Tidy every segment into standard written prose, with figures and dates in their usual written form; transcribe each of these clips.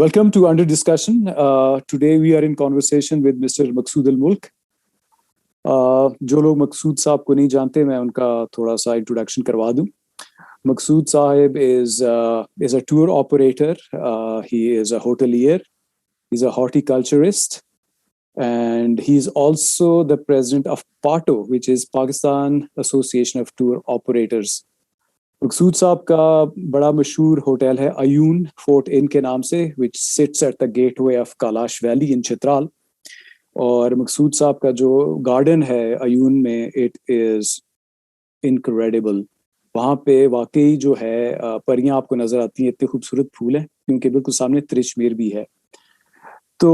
Welcome to Under Discussion. Today we are in conversation with Mr. Maqsood Al Mulk. जो लोग मकसूद साहब को नहीं जानते, मैं उनका थोड़ा सा इंट्रोडक्शन करवा दूं. Maqsood Sahib is a tour operator. He is a hotelier. He's a horticulturist, and he's also the president of PATO, which is Pakistan Association of Tour Operators. मकसूद साहब का बड़ा मशहूर होटल है अयून फोर्ट इन के नाम से, which sits at the gateway of Kailash Valley in Chitral. और मकसूद साहब का जो गार्डन है अयून में, it is incredible. वहाँ पे वाकई जो है परियां आपको नजर आती हैं, इतने खूबसूरत फूल हैं, क्योंकि बिल्कुल सामने त्रिशमीर भी है. तो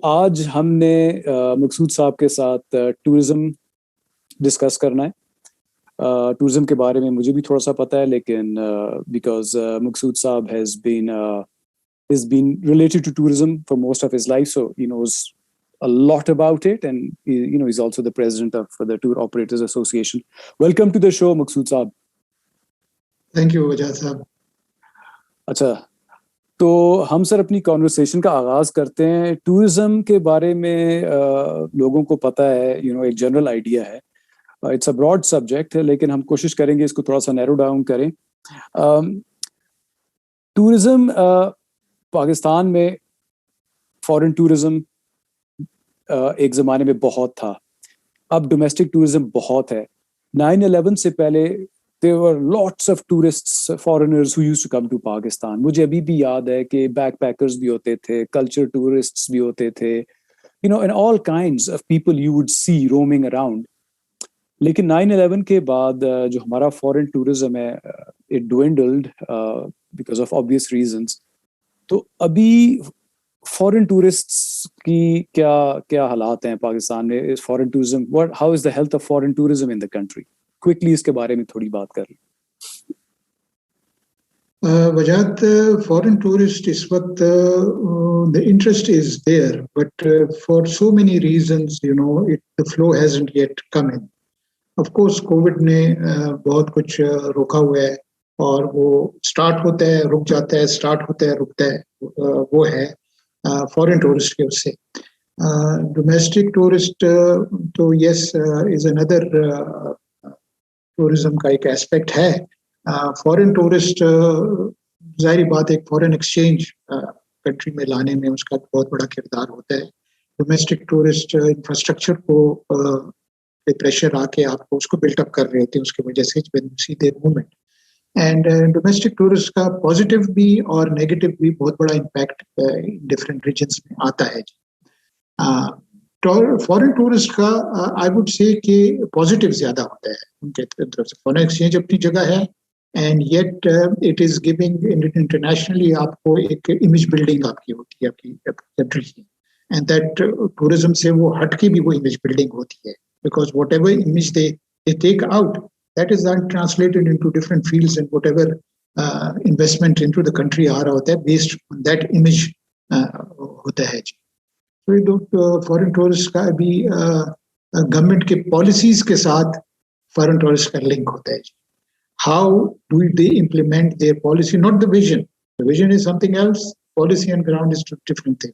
आज हमने मकसूद साहब के साथ टूरिज्म डिस्कस करना है. टूरिज्म के बारे में मुझे भी थोड़ा सा पता है, लेकिन because Maqsood sahab has been related to tourism for most of his life, so he knows a lot about it, and he's also the president of the Tour Operators Association. Welcome to the show, Maqsood Saab. Thank you, वजाद साहब. अच्छा, तो हम sir अपनी conversation का आगाज करते हैं. Tourism के बारे में लोगों को पता है, एक जनरल आइडिया है. इट्स अ ब्रॉड सब्जेक्ट है, लेकिन हम कोशिश करेंगे इसको थोड़ा सा नैरो डाउन करें. टूरिज्म पाकिस्तान में फॉरेन टूरिज्म एक ज़माने में बहुत था. अब डोमेस्टिक टूरिज्म बहुत है. 9/11 से पहले there were lots of tourists, foreigners who used to come to Pakistan. मुझे अभी भी याद है कि backpackers भी होते थे, culture tourists भी होते थे, and all kinds of people you would see roaming around. लेकिन 9/11 के बाद जो हमारा foreign tourism है, it dwindled because of obvious reasons. तो अभी फॉरेन टूरिस्ट्स की क्या हालात हैं पाकिस्तान में? Foreign tourism, how is the health of foreign tourism in the country? Quickly इसके बारे में थोड़ी बात कर लें. वजाद, फॉरेन टूरिस्ट इस वक्त the interest is there, but for so many reasons the flow hasn't yet come in. Of course Covid ने बहुत कुछ रोका हुआ है, और वो स्टार्ट होता है रुक जाता है, स्टार्ट होता है रुकता है. वो है फॉरेन टूरिस्ट के उससे. डोमेस्टिक टूरिस्ट तो यस इज अनदर टूरिज्म का एक एस्पेक्ट है. फॉरेन टूरिस्ट जाहिर बात है, फॉरेन एक्सचेंज कंट्री में लाने में उसका बहुत बड़ा किरदार होता है. डोमेस्टिक टूरिस्ट इंफ्रास्ट्रक्चर को प्रेशर आके आपको उसको बिल्टअप कर रहे होते हैं, उसकी वजह से see their movement. And domestic tourist का पॉजिटिव भी और नेगेटिव भी बहुत बड़ा इम्पैक्ट डिफरेंट रीजन्स में आता है. फॉरेन टूरिस्ट का आई वुड से कि पॉजिटिव ज्यादा होता है उनके तरफ से. फॉरेन एक्सचेंज अपनी जगह है, and yet it is giving internationally आपको एक इमेज बिल्डिंग आपकी होती है, आपकी कंट्री की. एंड दैट टूरिज्म से वो हट के भी वो इमेज बिल्डिंग होती है, because whatever image they take out, that is then translated into different fields, and whatever investment into the country आ रहा होता है based on that image होता है. तो ये फॉरेन टूरिस्ट का भी गवर्नमेंट के पॉलिसीज के साथ फॉरेन टूरिस्ट का लिंक होता है. How do they implement their policy, not the vision. The vision is something else, policy on ground is different thing.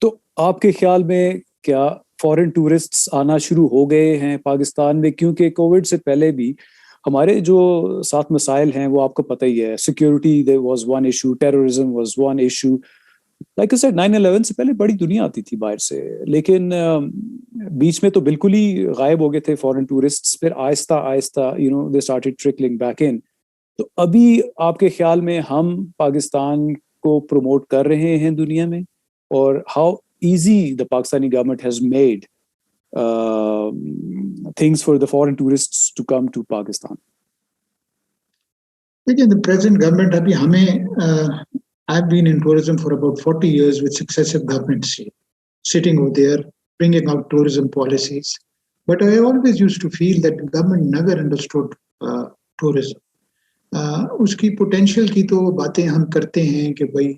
तो आपके ख्याल में क्या फॉरेन टूरिस्ट्स आना शुरू हो गए हैं पाकिस्तान में? क्योंकि कोविड से पहले भी हमारे जो साथ मसाइल हैं वो आपको पता ही है. Security there was one issue, terrorism was one issue. Like I said, 9/11 से पहले बड़ी दुनिया आती थी बाहर से, लेकिन बीच में तो बिल्कुल ही गायब हो गए थे फॉरेन टूरिस्ट्स. फिर Aahista Aahista they started trickling back in. तो अभी आपके ख्याल में हम पाकिस्तान को प्रमोट कर रहे हैं दुनिया में, और how easy the Pakistani government has made things for the foreign tourists to come to Pakistan? Again, the present government, abhi hame, I've been in tourism for about 40 years with successive governments here, sitting over there, bringing out tourism policies. But I always used to feel that the government never understood tourism. उसकी potential की तो बातें हम करते हैं कि भाई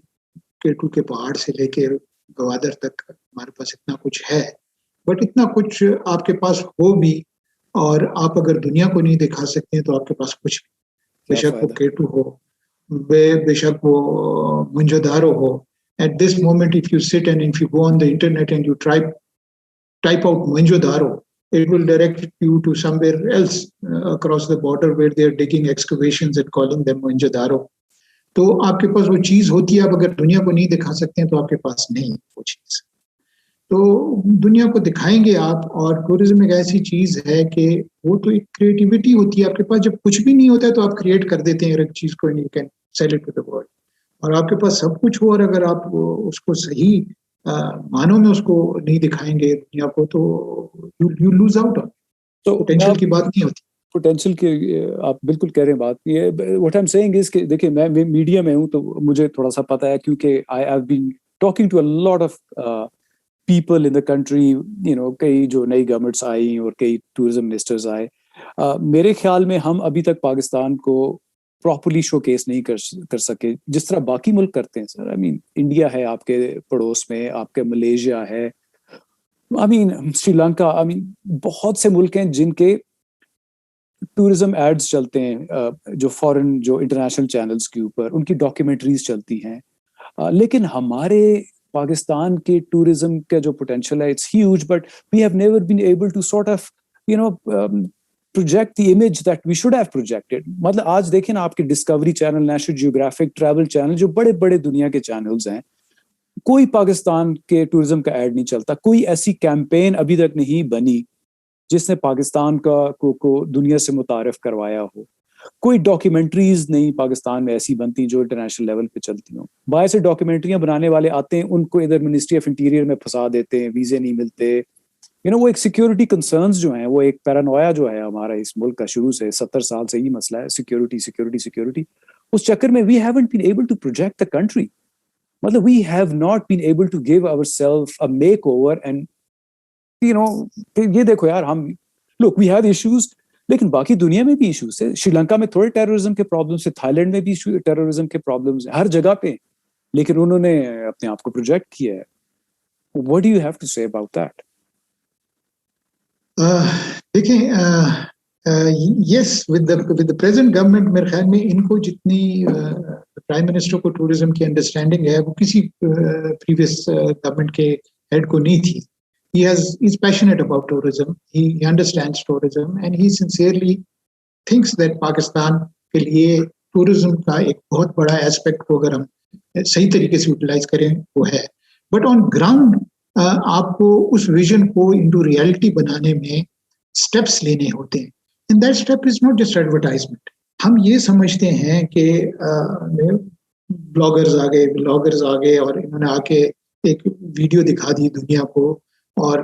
केटू के पहाड़ से लेके गवादर तक हमारे पास इतना कुछ है, बट इतना कुछ आपके पास हो भी, और आप अगर दुनिया को नहीं दिखा सकते हैं तो आपके पास कुछ भी, बेशक वो केटू हो बेशक वो मुंजोदारो हो, at this moment if you sit and if you go on the internet and you type out Mohenjo-daro, it will direct you to somewhere else across the border where they are digging excavations and calling them Mohenjo-daro. तो आपके पास वो चीज होती है, आप अगर दुनिया को नहीं दिखा सकते हैं तो आपके पास नहीं है वो चीज, तो दुनिया को दिखाएंगे आप। और टूरिज्म एक ऐसी चीज है कि वो तो एक क्रिएटिविटी होती है आपके पास, जब कुछ भी नहीं होता है तो आप क्रिएट कर देते हैं एक चीज को, you can sell it to the world. और आपके पास सब कुछ हो और अगर आप उसको सही मानों में उसको नहीं दिखाएंगे दुनिया को तो यू लूज आउट ऑन। तो पोटेंशियल की बात नहीं होती। पोटेंशियल के आप बिल्कुल कह रहे हैं बात, ये what I am saying is कि देखिए मैं मीडिया में हूं तो मुझे थोड़ा सा पता है, क्योंकि I have been talking to a lot of people in the country, you know, कई जो नई गवर्नमेंट्स आई और कई टूरिज्म मिनिस्टर्स आए। मेरे ख्याल में हम अभी तक पाकिस्तान को प्रॉपर्ली शोकेस नहीं कर सके जिस तरह बाकी मुल्क करते हैं सर। आई मीन इंडिया है आपके पड़ोस में, आपके मलेशिया है, I mean Sri Lanka, I mean बहुत से मुल्क हैं जिनके टूरिज्म एड्स चलते हैं, जो फॉरेन जो इंटरनेशनल चैनल्स के ऊपर उनकी डॉक्यूमेंट्रीज चलती हैं। लेकिन हमारे पाकिस्तान के टूरिज्म का जो पोटेंशियल है it's huge, but we have never been able to sort of you know project the image that we should have projected. मतलब आज देखें ना, आपके Discovery Channel, National Geographic, Travel Channel, जो बड़े बड़े दुनिया के चैनल्स हैं, कोई पाकिस्तान के टूरिज्म का ऐड नहीं चलता। कोई ऐसी कैंपेन अभी तक नहीं बनी जिसने पाकिस्तान को दुनिया से मुतारिफ करवाया हो। कोई डॉक्यूमेंट्रीज नहीं पाकिस्तान में ऐसी बनती जो इंटरनेशनल लेवल पे चलती हो। बाहर से डॉक्यूमेंट्रियां बनाने वाले आते हैं, उनको इधर मिनिस्ट्री ऑफ इंटीरियर में फंसा देते हैं, वीजे नहीं मिलते। यू नो, वो एक सिक्योरिटी कंसर्न्स जो हैं, वो एक पैरानोया जो है हमारा इस मुल्क का, शुरू से 70 साल से ही मसला है, सिक्योरिटी सिक्योरिटी सिक्योरिटी। उस चक्कर में we haven't been able to project the country. मतलब we have not been able to give ourselves a makeover and you know, ये देखो यार, हम लुक वी हैव इश्यूज, लेकिन बाकी दुनिया में भी इश्यूज है। श्रीलंका में थोड़े टेररिज्म के प्रॉब्लम्स है, थाईलैंड में भी टेररिज्म के प्रॉब्लम्स है, हर जगह पे, लेकिन उन्होंने अपने आप को प्रोजेक्ट किया है। What do you have to say about that? देखिए, yes, with the present government मेरे ख्याल में इनको जितनी प्राइम मिनिस्टर को टूरिज्म की अंडरस्टैंडिंग है वो किसी प्रीवियस गवर्नमेंट के हेड को नहीं थी। He's passionate about tourism. He understands tourism and he sincerely thinks that Pakistan के लिए टूरिज्म का एक बहुत बड़ा एस्पेक्ट को अगर हम सही तरीके से यूटिलाइज करें वो है। बट ऑन ग्राउंड आपको उस विजन को इनटू रियलिटी बनाने में स्टेप्स लेने होते हैं। And that step is not just advertisement. हम ये समझते हैं कि ब्लॉगर्स आ गए और इन्होंने आके एक वीडियो दिखा दी दुनिया को और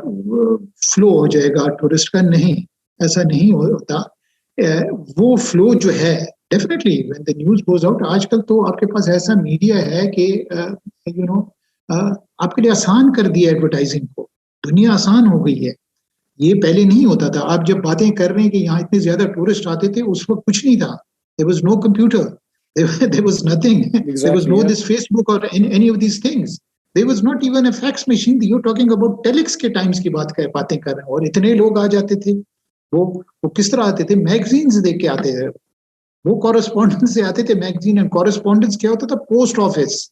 फ्लो हो जाएगा टूरिस्ट का। नहीं, ऐसा नहीं होता। वो फ्लो जो है definitely when the news goes out, आजकल तो आपके पास ऐसा मीडिया है कि यू नो आपके लिए आसान कर दिया एडवर्टाइजिंग को, दुनिया आसान हो गई है। ये पहले नहीं होता था। आप जब बातें कर रहे हैं कि यहाँ इतने ज्यादा टूरिस्ट आते थे, उस वक्त कुछ नहीं था। There was no computer, there was nothing, there was no this Facebook और any of these things. There was not even a fax machine. You're talking about telex के टाइम्स की बातें कर रहे हैं। और इतने लोग आ जाते थे। वो किस तरह आते थे? मैगजीन्स देख के आते थे। वो कॉरेस्पॉन्डेंस से आते थे मैगजीन। एंड कॉरेस्पॉन्डेंस क्या होता था? Post office.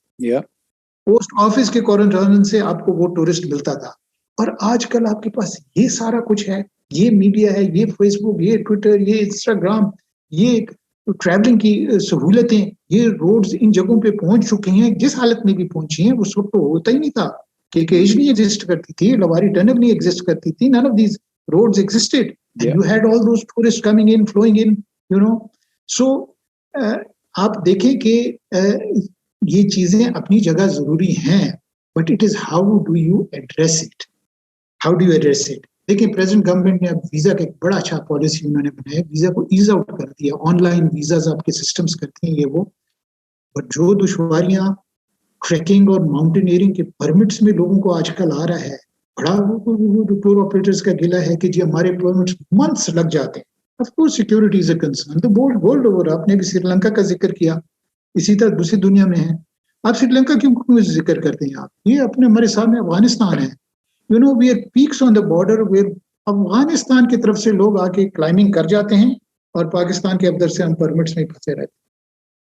पोस्ट ऑफिस के कॉरेस्पॉन्डेंस से आपको वो टूरिस्ट मिलता था। और आजकल आपके पास ये सारा कुछ है, ये मीडिया है, ये फेसबुक, ये ट्विटर, ये इंस्टाग्राम, ये ट्रैवलिंग की सहूलतें, ये रोड्स इन जगहों पे पहुंच चुकी हैं। जिस हालत में भी पहुंची हैं उस वक्त तो होता ही नहीं था। केज नहीं एग्जिस्ट करती थी, लवारी टनल नहीं एग्जिस्ट करती थी। None of these roads existed and you had all those tourist coming in, flowing in, you know. So आप देखें कि ये चीजें अपनी जगह जरूरी हैं, but it is how do you address it, how do you address it. देखिए, प्रेजेंट गवर्नमेंट ने अब वीजा का एक बड़ा अच्छा पॉलिसी उन्होंने बनाया, वीजा को ईज आउट कर दिया, ऑनलाइन वीजाज आपके सिस्टम्स करते हैं ये वो। बट जो दुश्वारियां ट्रैकिंग और माउंटेनियरिंग के परमिट्स में लोगों को आजकल आ रहा है, बड़ा टूर ऑपरेटर्स का गिला है कि जी हमारे परमिट्स मंथ्स लग जाते हैं। Of course security is a concern, तो वर्ल्ड ओवर। आपने भी श्रीलंका का जिक्र किया, इसी तरह दूसरी दुनिया में है। आप श्रीलंका क्यों जिक्र करते हैं? आप ये अपने हमारे सामने अफगानिस्तान है। You know, we are peaks on the border where Afghanistan की तरफ से लोग आके क्लाइंबिंग कर जाते हैं और पाकिस्तान के अंदर से हम परमिट्स में फंसे रहते हैं।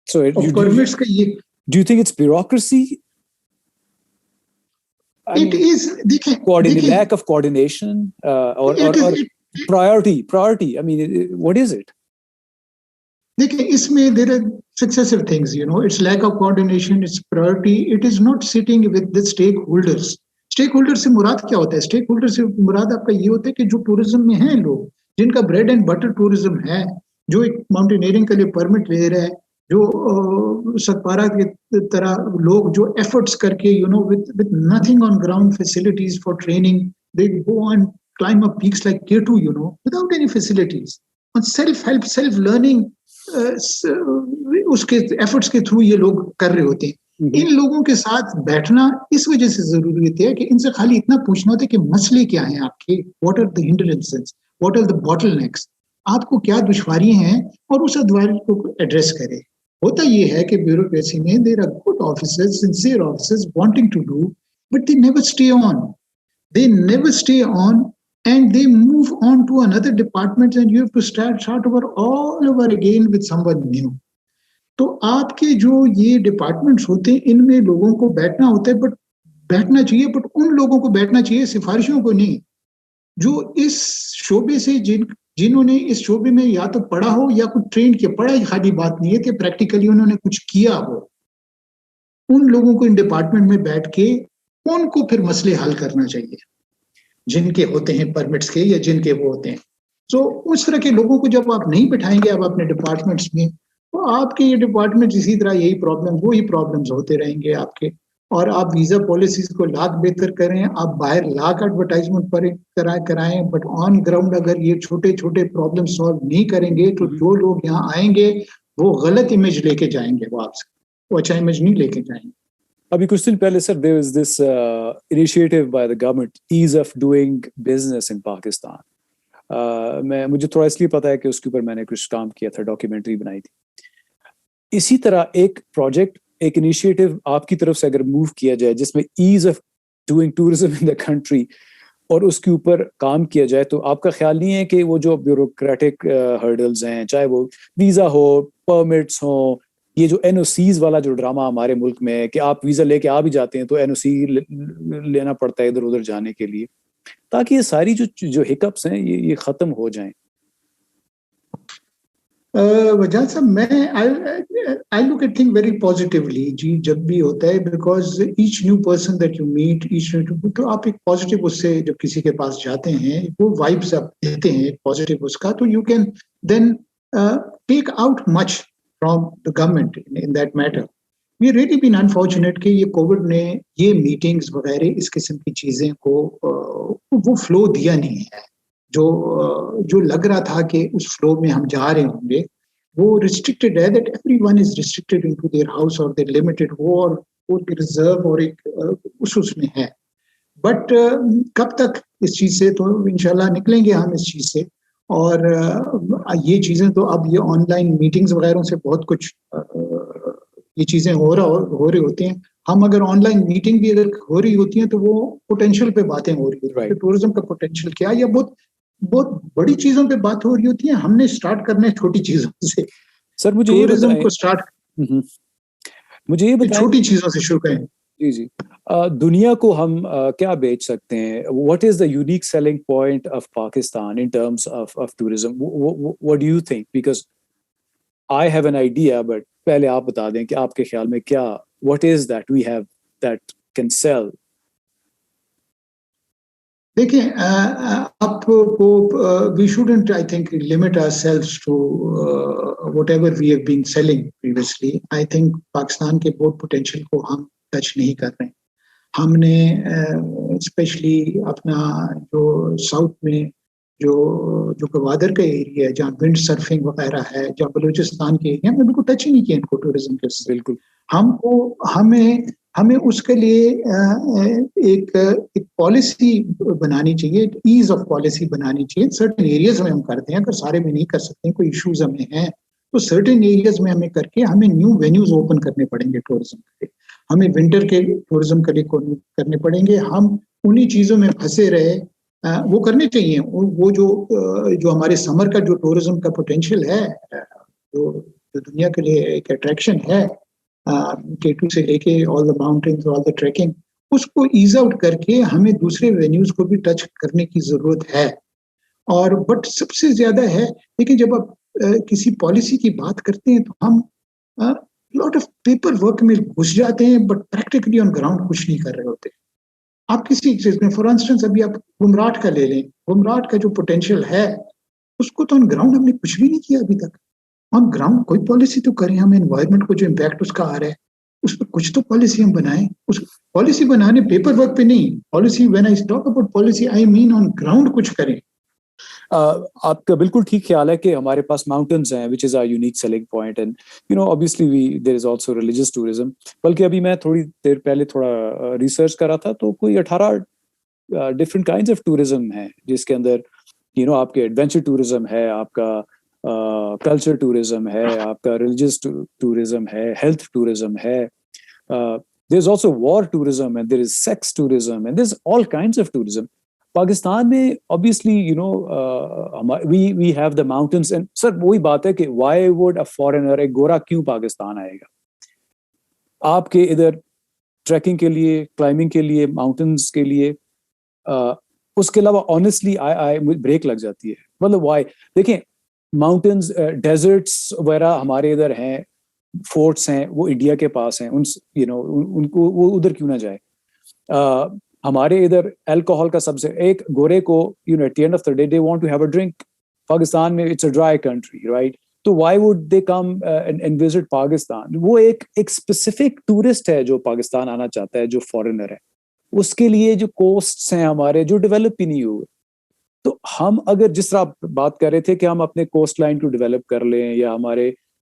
So और परमिट्स का ये do you think it's bureaucracy? I it mean, is देखिए lack of coordination or priority. I mean, what is it? देखिए इसमें there are successive things, you know, it's lack of coordination, it's priority, it is not sitting with the stakeholders. Stakeholder से मुराद क्या होता है? Stake holder से मुराद आपका ये होता है कि जो टूरिज्म में हैं लोग, जिनका ब्रेड एंड बटर टूरिज्म है, जो एक माउंटेनियरिंग के लिए परमिट ले रहा है, जो सतपारा की तरह लोग जो एफर्ट्स करके, you know, with nothing on ground facilities for training, they go and climb up peaks like K2, you know, without any facilities, on self-help, self-learning, उसके एफर्ट्स के थ्रू ये लोग कर रहे होते हैं। इन लोगों के साथ बैठना इस वजह से जरूरी है कि इनसे खाली इतना पूछना होता है कि मसले क्या हैं आपके, what are the hindrances, what are the bottlenecks, आपको क्या दुश्वारियां हैं, और उस दुश्वारी को एड्रेस करें। होता ये है कि ब्यूरोक्रेसी में there are good officers, sincere officers wanting to do, but they never stay on, they never stay on, and they move on to another department, and you have to start over all over again with someone new. तो आपके जो ये departments होते हैं, इनमें लोगों को बैठना होता है, बट बैठना चाहिए, बट उन लोगों को बैठना चाहिए, सिफारिशों को नहीं, जो इस शोबे से जिन्होंने इस शोबे में या तो पढ़ा हो या कुछ ट्रेन किया। पढ़ाई खाली बात नहीं है कि प्रैक्टिकली उन्होंने कुछ किया हो। उन लोगों को इन डिपार्टमेंट में बैठ के उनको फिर मसले हल करना चाहिए, जिनके होते हैं परमिट्स के या जिनके वो होते हैं। तो उस तरह के लोगों को जब आप नहीं बिठाएंगे अब अपने डिपार्टमेंट्स में, तो आपके ये डिपार्टमेंट इसी तरह यही प्रॉब्लम वही प्रॉब्लम्स होते रहेंगे आपके। और आप वीजा पॉलिसीज को लाख बेहतर करें, आप बाहर लाख एडवर्टाइजमेंट पर कराएं, बट ऑन ग्राउंड अगर ये छोटे छोटे प्रॉब्लम सॉल्व नहीं करेंगे, तो जो लोग यहाँ आएंगे वो गलत इमेज लेके जाएंगे, वो आपसे वो अच्छा इमेज नहीं लेके जाएंगे। अभी कुछ दिन पहले sir, there was this initiative by the government, ease of doing business in Pakistan. मुझे थोड़ा इसलिए पता है कि उसके ऊपर मैंने कुछ काम किया था, डॉक्यूमेंट्री बनाई थी। इसी तरह एक प्रोजेक्ट, एक इनिशिएटिव आपकी तरफ से अगर मूव किया जाए जिसमें ease of doing tourism in the country, और उसके ऊपर काम किया जाए, तो आपका ख्याल नहीं है कि वो जो ब्यूरोक्रेटिक हर्डल्स हैं, चाहे वो वीजा हो, परमिट्स हो, ये जो एनओसीज वाला जो ड्रामा हमारे मुल्क में है कि आप वीजा लेके आ भी जाते हैं तो एनओसी लेना पड़ता है इधर उधर जाने के लिए, ताकि ये सारी जो हिकअप्स हैं ये खत्म हो जाएं। वजह साहब, मैं I look at thing very positively जी, जब भी होता है, because each new person that you meet, तो आप एक पॉजिटिव उससे जब किसी के पास जाते हैं, वो वाइब्स आप देते हैं पॉजिटिव उसका, तो you can then take out much from the government in that matter. We really been unfortunate कि ये कोविड ने ये मीटिंग्स वगैरह इस किस्म की चीजें को वो फ्लो दिया नहीं है। जो लग रहा था कि उस फ्लो में हम जा रहे होंगे, वो रिस्ट्रिक्टेड है, that everyone is restricted into their house और देयर लिमिटेड, वो रिजर्व और एक उसमें है। बट कब तक इस चीज से, तो इंशाल्लाह निकलेंगे हम इस चीज से। और ये चीजें तो अब ये ऑनलाइन मीटिंग्स वगैरह से बहुत कुछ ये चीजें हो रही होती हैं। हम अगर ऑनलाइन मीटिंग भी अगर हो रही होती हैं तो वो पोटेंशियल पे बातें हो रही होती है, टूरिज्म का पोटेंशियल क्या, या बहुत बहुत बड़ी चीजों पे बात हो रही होती है। हमने स्टार्ट करना है छोटी चीजों से। सर मुझे टूरिज्म को स्टार्ट मुझे ये बताएं, छोटी चीजों से शुरू करें। जी दुनिया को हम क्या बेच सकते हैं? What is the unique selling point of Pakistan in terms of tourism? What do you think? Because I have an idea, but पहले आप बता दें कि आपके ख्याल में क्या, what is that we have that can sell? देखिए, आपको we shouldn't, I think, limit ourselves to whatever we have been selling previously. I think Pakistan के बहुत पोटेंशियल को हम टच नहीं कर रहे हैं। हमने स्पेशली अपना जो साउथ में जो गवादर का एरिया है, जहाँ विंड सर्फिंग वगैरह है, जहाँ बलूचिस्तान के एरिया में बिल्कुल टच ही नहीं किया इनको टूरिज्म के। बिल्कुल हमें उसके लिए एक पॉलिसी बनानी चाहिए, एक ईज ऑफ पॉलिसी बनानी चाहिए। सर्टेन एरियाज में हम करते हैं, अगर सारे में नहीं कर सकते, कोई इश्यूज हमें हैं, तो सर्टेन एरियाज में हमें करके हमें न्यू वेन्यूज ओपन करने पड़ेंगे टूरिज्म के लिए। हमें विंटर के टूरिज्म के लिए करने पड़ेंगे। हम उन्हीं चीजों में फंसे रहे, वो करने चाहिए। वो जो हमारे समर का जो टूरिज्म का पोटेंशियल है, जो जो दुनिया के लिए एक अट्रैक्शन है, K2 से लेके all the mountains, all the trekking, उसको ईज़ आउट करके हमें दूसरे वेन्यूज़ को भी टच करने की ज़रूरत है। और बट सबसे ज़्यादा है, देखिए जब आप किसी पॉलिसी की बात करते हैं तो हम लॉट ऑफ पेपर वर्क में घुस जाते हैं, बट प्रैक्टिकली ऑन ग्राउंड कुछ नहीं कर रहे होते। आप किसी चीज़ में फॉर इंस्टेंस अभी आप गुमराट का ले लें, गुमराट का जो पोटेंशियल है, उसको तो ऑन ग्राउंड हमने कुछ भी नहीं किया अभी तक। ऑन ग्राउंड कोई पॉलिसी तो करें, हम एनवायरनमेंट को जो इम्पैक्ट उसका आ रहा है, उस पर कुछ तो पॉलिसी हम बनाएँ। उस पॉलिसी बनाने पेपर वर्क पे नहीं, policy when I talk about policy I mean on ground कुछ करें। आपका बिल्कुल ठीक ख्याल है कि हमारे पास माउंटेन्स हैं which is our unique selling point, and you know obviously we there is also religious tourism. बल्कि अभी मैं थोड़ी देर पहले थोड़ा रिसर्च कर रहा था, तो कोई 18 डिफरेंट काइंड्स ऑफ टूरिज्म है, जिसके अंदर यू नो आपके एडवेंचर टूरिज्म है, आपका कल्चर टूरिज्म है, आपका रिलीजियस टूरिज्म है, हेल्थ टूरिज्म है, there is also war tourism and there is sex tourism and there is all kinds of tourism. Pakistan में obviously you know we have the mountains, and sir वही बात है कि why would a foreigner, एक गोरा क्यों पाकिस्तान आएगा? आपके इधर ट्रैकिंग के लिए, क्लाइंबिंग के लिए, माउंटेन्स के लिए, उसके अलावा ऑनेस्टली आई ब्रेक लग जाती है। मतलब वाई, देखें माउंटेन्स, डेजर्ट्स वगैरह हमारे इधर हैं, फोर्ट्स हैं, वो इंडिया के पास हैं, उन यू नो उनको वो उधर क्यों ना जाए? हमारे इधर अल्कोहल का सबसे, एक गोरे को you know at the end of the day they want to have a drink. Pakistan में it's a dry country, right? तो why would they come and visit Pakistan? वो एक स्पेसिफिक टूरिस्ट है जो पाकिस्तान आना चाहता है, जो फॉरेनर है। उसके लिए जो कोस्ट्स हैं हमारे, जो डेवलप ही नहीं हुए, तो हम अगर जिस तरह आप बात कर रहे थे कि हम अपने कोस्ट लाइन को डेवलप कर लें या हमारे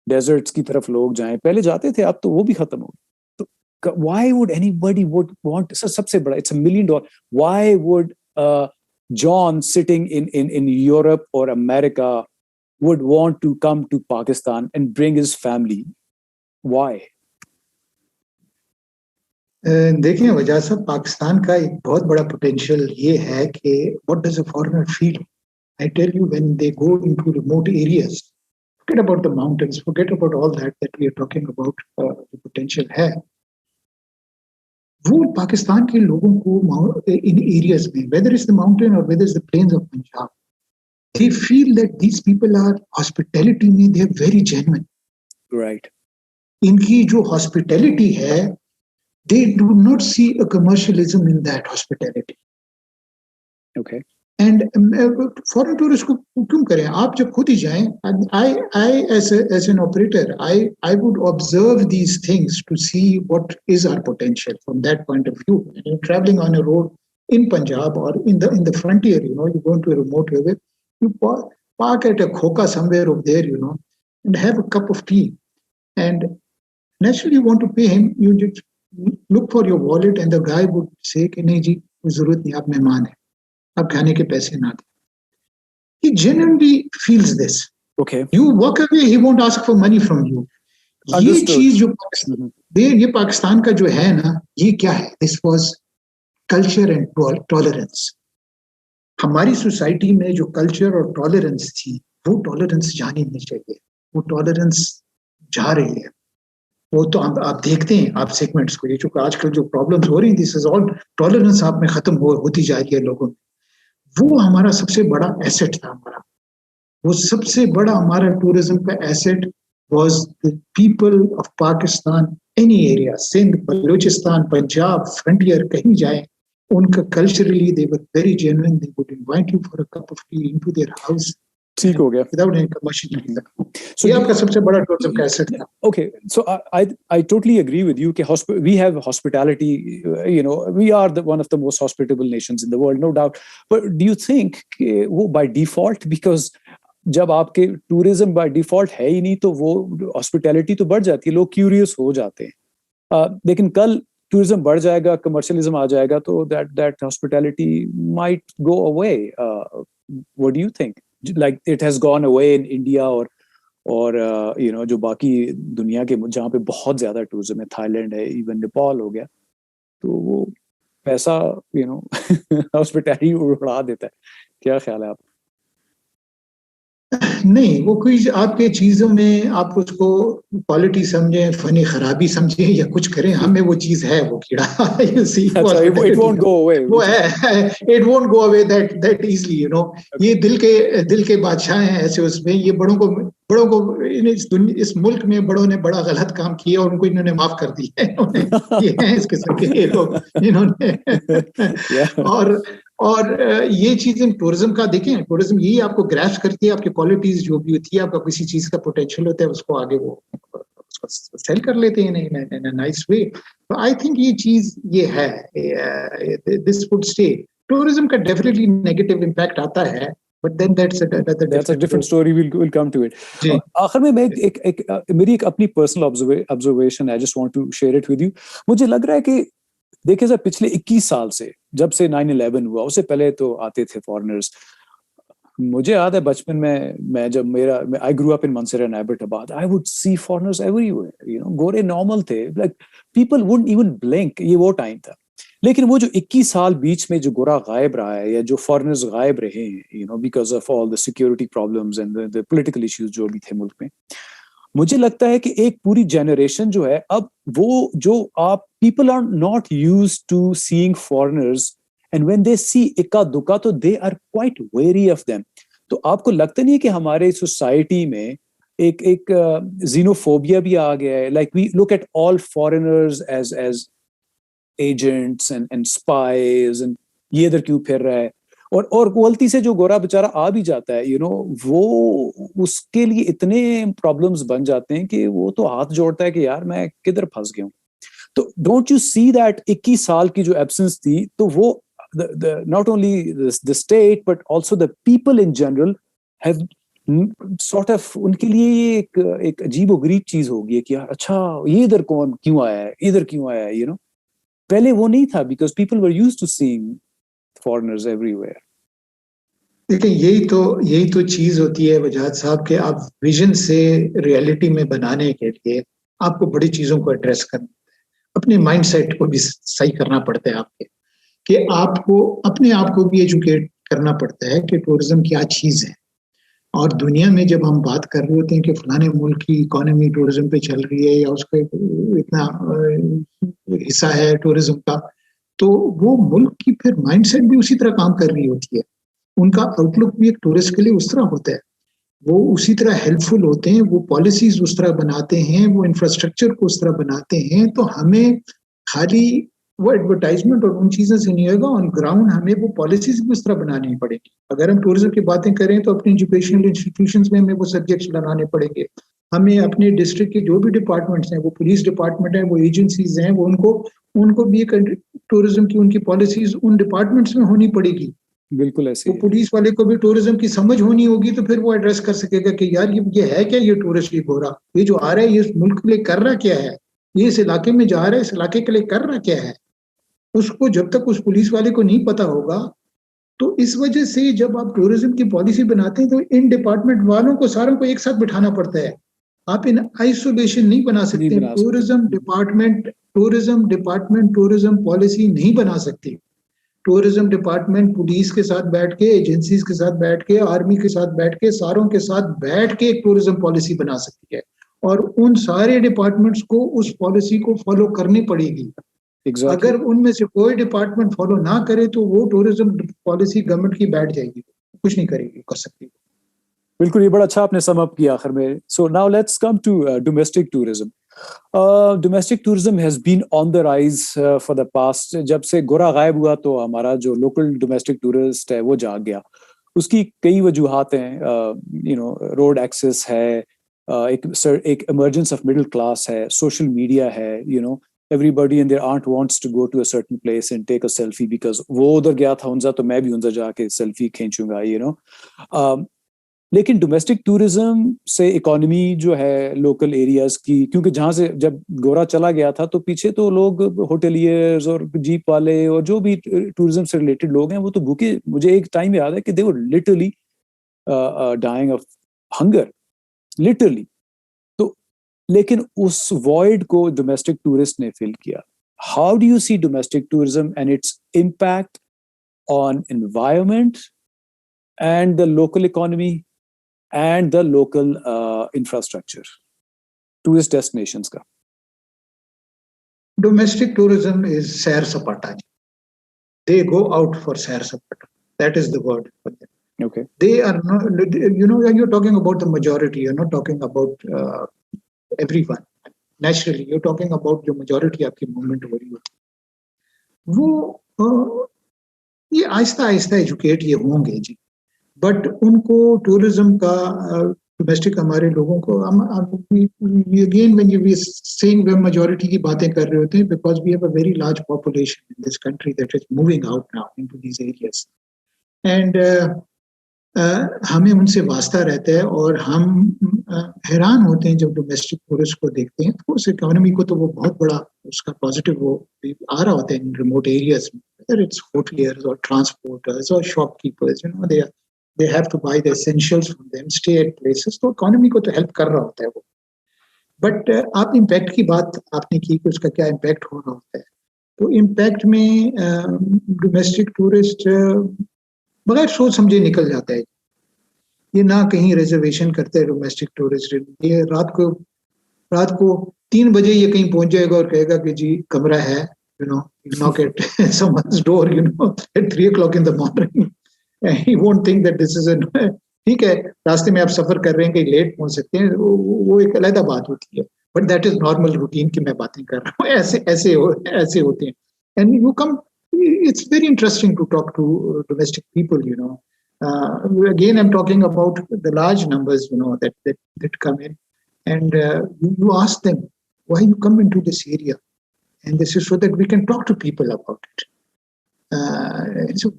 डेजर्ट्स की तरफ लोग जाएं, पहले जाते थे, अब तो वो भी खत्म हो गए। तो why would anybody would want, सबसे बड़ा it's a million dollar, why would John sitting in Europe or America would want to come to Pakistan and bring his family? Why? देखिए वजह साहब, पाकिस्तान का एक बहुत बड़ा पोटेंशियल ये है कि what does a foreigner feel? I tell you, when they go into remote areas, forget about the mountains, forget about all that we are talking about, the potential है, वो पाकिस्तान के लोगों को इन एरियाज में, whether it's the mountain or whether it's the plains of Punjab, they feel that these people are hospitality में they are very genuine. Right. इनकी जो hospitality है, they do not see a commercialism in that hospitality. Okay. And foreign tourist को क्यों करें? आप जब खुद ही जाएं, I as an operator, I would observe these things to see what is our potential from that point of view. And you're traveling on a road in Punjab or in the frontier, you know, you go into a remote area, you park at a khoka somewhere over there, you know, and have a cup of tea. And naturally you want to pay him, you just look for your wallet and the guy would say कि नहीं जी, कोई जरूरत नहीं, आप मेहमान हैं, आप खाने के पैसे ना दें. He genuinely feels this. Okay. You walk away, he won't ask for money from you. ये चीज जो ये पाकिस्तान का जो है ना, ये क्या है? This was culture and tolerance. हमारी सोसाइटी में जो कल्चर और टॉलरेंस थी, वो टॉलरेंस जानी नहीं चाहिए. वो टॉलरेंस जा रही है. वो तो आप देखते हैं, आप सेगमेंट्स को, ये जो आजकल जो प्रॉब्लम्स हो रही हैं, दिस इज ऑल टॉलरेंस आप में खत्म होती जा रही है लोगों में. वो हमारा सबसे बड़ा एसेट था. हमारा वो सबसे बड़ा हमारा टूरिज्म का asset was the people of Pakistan. Any area, Sindh, Balochistan, Punjab, Frontier, कहीं जाए, उनका culturally they were very genuine. They would invite you for a cup of tea into their house. ठीक हो गया. Without any commercial. So ये आपका सबसे बड़ा टूरिज्म का एसेट था. Okay, so I totally agree with you कि we have hospitality, you know, we are one of the most hospitable nations in the world, no doubt. But do you think कि वो by default, because जब आपके tourism by default है ही नहीं, तो वो hospitality तो बढ़ जाती है, लोग curious हो जाते हैं. लेकिन कल टूरिज्म बढ़ जाएगा, कमर्शियलिज्म आ जाएगा, तो that hospitality might go away. What do you think? Like it has gone away in India और you know जो बाकी दुनिया के जहाँ पे बहुत ज्यादा टूरिज्म है, थाईलैंड है, इवन नेपाल हो गया, तो वो पैसा यू नो हॉस्पिटैलिटी उड़ा देता है. क्या ख्याल है आप? नहीं, वो कोई आपके चीजों में आप उसको क्वालिटी समझें, फनी खराबी समझें या कुछ करें, हमें वो चीज है, वो कीड़ा you see, वो अच्छा, it won't go away, वो है, it won't go away that easily, you know. ये दिल के बादशाह हैं ऐसे, उसमें ये बड़ों को इस मुल्क में बड़ों ने बड़ा गलत काम किया और उनको इन्होंने माफ कर दिया है, इन्होंने, ये हैं इस किस्म के लोग, इन्होंने Yeah. और ये चीजें टूरिज्म का देखें, टूरिज्म यही आपको ग्रैस्प करती है, आपकी क्वालिटीज जो भी होती है, आपका किसी चीज का पोटेंशियल होता है, उसको आगे वो उसको सेल कर लेते हैं इन नाइस वे। तो आई थिंक ये चीज ये है, दिस वुड स्टे। टूरिज्म का डेफिनेटली नेगेटिव इम्पैक्ट आता है, but then That's a different story. We'll come to it. जी आखिर में मैं मेरी एक अपनी पर्सनल ऑब्जर्वेशन है, I just want to share it with you. मुझे लग रहा है कि देखिए सर, पिछले 21 साल से, जब से 9/11 हुआ, उससे पहले तो आते थे फॉरेनर्स। मुझे याद है बचपन में, मैं जब I grew up in Mansehra and Abbottabad, I would see foreigners everywhere, you know, गोरे नॉर्मल थे, like people wouldn't even blink, ये वो टाइम था। लेकिन वो जो 21 साल बीच में जो गोरा गायब रहा है, या जो फॉरेनर्स गायब रहे हैं, you know, because of all the security problems and the political issues जो भी थे मुल्क में, मुझे लगता है कि एक पूरी जनरेशन जो है, अब वो जो आप people are not used to seeing foreigners, and when they see इक्का दुक्का, तो they are quite wary of them. तो आपको लगता नहीं है कि हमारे सोसाइटी में एक जीनोफोबिया भी आ गया है, like we look at all foreigners as agents and spies, and ये इधर क्यों फिर रहा है, और गलती से जो गोरा बेचारा आ भी जाता है, यू नो, वो उसके लिए इतने प्रॉब्लम्स बन जाते हैं कि वो तो हाथ जोड़ता है कि यार मैं किधर फंस गया हूँ। तो डोंट यू सी दैट 21 साल की जो एब्सेंस थी, तो वो not only the state but also the people in general have sort of, उनके लिए ये एक अजीबोगरीब चीज होगी है कि यार अच्छा, ये इधर कौन क्यों आया है, इधर क्यों आया है, यू नो। पहले वो नहीं था, because people were used to seeing foreigners everywhere. देखिए, यही तो चीज होती है वजाहत साहब, के आप विजन से रियलिटी में बनाने के लिए आपको बड़ी चीजों को एड्रेस करना, अपने माइंडसेट को भी सही करना पड़ता है आपके, कि आपको अपने आप को भी एजुकेट करना पड़ता है कि टूरिज्म क्या चीज है। और दुनिया में जब हम बात कर रहे होते हैं कि फलाने मुल्क की इकोनॉमी टूरिज्म पे चल रही है, या उसका इतना हिस्सा है टूरिज्म का, तो वो मुल्क की फिर माइंडसेट भी उसी तरह काम कर रही होती है, उनका आउटलुक भी एक टूरिस्ट के लिए उस तरह होता है, वो उसी तरह हेल्पफुल होते हैं, वो पॉलिसीज उस तरह बनाते हैं, वो इंफ्रास्ट्रक्चर को उस तरह बनाते हैं। तो हमें खाली वो एडवर्टाइजमेंट और उन चीजों से नहीं होगा, ऑन ग्राउंड हमें वो पॉलिसीज भी उस तरह बनानी पड़ेगी। अगर हम टूरिज्म की बातें करें तो अपने एजुकेशनल इंस्टीट्यूशंस में हमें वो सब्जेक्ट्स बनाने पड़ेंगे, हमें अपने डिस्ट्रिक्ट के जो भी डिपार्टमेंट्स हैं, वो पुलिस डिपार्टमेंट है, वो एजेंसीज हैं, वो उनको भी टूरिज्म की उनकी पॉलिसीज उन डिपार्टमेंट्स में होनी पड़ेगी। बिल्कुल ऐसे वो पुलिस वाले को भी टूरिज्म की समझ होनी होगी, तो फिर वो एड्रेस कर सकेगा कि यार ये है क्या, ये टूरिस्ट ये हो रहा, ये जो आ रहा है, ये मुल्क के लिए कर रहा क्या है, ये इस इलाके में जा रहा है, इस इलाके के लिए कर रहा क्या है। उसको जब तक उस पुलिस वाले को नहीं पता होगा, तो इस वजह से जब आप टूरिज्म की पॉलिसी बनाते हैं तो इन डिपार्टमेंट वालों को सारों को एक साथ बिठाना पड़ता है। आप इन आइसोलेशन नहीं बना नहीं सकते। बना सकते। टूरिज्म डिपार्टमेंट टूरिज्म पॉलिसी नहीं बना सकती। टूरिज्म डिपार्टमेंट पुलिस के साथ बैठ के, एजेंसीज के साथ बैठ के, आर्मी के साथ बैठ के, सारों के साथ बैठ के एक टूरिज्म पॉलिसी बना सकती है, और उन सारे डिपार्टमेंट्स को उस पॉलिसी को फॉलो करनी पड़ेगी। एग्जैक्टली। अगर उनमें से कोई डिपार्टमेंट फॉलो ना करे तो वो टूरिज्म पॉलिसी गवर्नमेंट की बैठ जाएगी, कुछ नहीं करेगी, कर सकती। बिल्कुल, ये बड़ा अच्छा आपने सम अप किया आखिर में। So now let's come to domestic tourism. Domestic tourism has been on the rise for the past. जब से गोरा गायब हुआ तो हमारा जो लोकल डोमेस्टिक टूरिस्ट है वो जाग गया। उसकी कई वजूहात हैं, यू नो, रोड एक्सेस है, एक इमर्जेंस ऑफ मिडिल क्लास है, सोशल मीडिया है, you know, everybody and their aunt wants to go to a certain place and take a selfie because वो उधर गया था उनजा, तो मैं भी उनजा जाके सेल्फी खींचूंगा, यू नो। लेकिन डोमेस्टिक टूरिज्म से इकोनॉमी जो है लोकल एरियाज की, क्योंकि जहां से जब गोरा चला गया था तो पीछे तो लोग होटलियर्स और जीप वाले और जो भी टूरिज्म से रिलेटेड लोग हैं वो तो भूखे। मुझे एक टाइम याद है कि they were literally dying of hunger, literally. तो लेकिन उस वॉइड को डोमेस्टिक टूरिस्ट ने फिल किया। How do you see domestic tourism and its impact on environment and the local economy and the local infrastructure, tourist destinations ka? Domestic tourism is sair sapata. They go out for sair sapata. That is the word for them. Okay. They are not, when you're talking about the majority, you're not talking about everyone. Naturally, you're talking about your majority आपकी movement हो रही होती, वो ये Aahista Aahista educate ये होंगे जी, but उनको टूरिज्म का डोमेस्टिक हमारे लोगों को हम again when you we saying वे मेजॉरिटी की बातें कर रहे होते हैं, because we have a very large population in this country that is moving out now into these areas, and हमें उनसे वास्ता रहता है और हम हैरान होते हैं जब डोमेस्टिक टूरिस्ट को देखते हैं। तो उस इकोनॉमी को तो वो बहुत बड़ा उसका पॉजिटिव वो आ रहा होता है इन रिमोट एरियाज में, whether it's hoteliers or transporters or shopkeepers, they have to buy the essentials from them, stay at places, तो इकोनॉमी को तो हेल्प कर रहा होता है वो। बट आप इम्पैक्ट की बात आपने की कि उसका क्या इम्पैक्ट हो रहा होता है, तो इम्पैक्ट में डोमेस्टिक टूरिस्ट बगैर सोच समझे निकल जाता है। ये ना कहीं रिजर्वेशन करते हैं डोमेस्टिक टूरिस्ट, ये रात को 3 बजे ये कहीं पहुंच जाएगा और कहेगा कि जी कमरा है, knock at someone's door, at 3 o'clock in the morning. He won't think that this is ठीक है, रास्ते में आप सफर कर रहे हैं, कहीं लेट पहुंच सकते हैं, वो एक अलग बात होती है, but that is normal routine की मैं बातें कर रहा हूँ। ऐसे होते हैं, and you come, it's very interesting to talk to domestic people, again I'm talking about the large numbers, that come in, and you ask them why you come into this area, and this is so that we can talk to people about it. So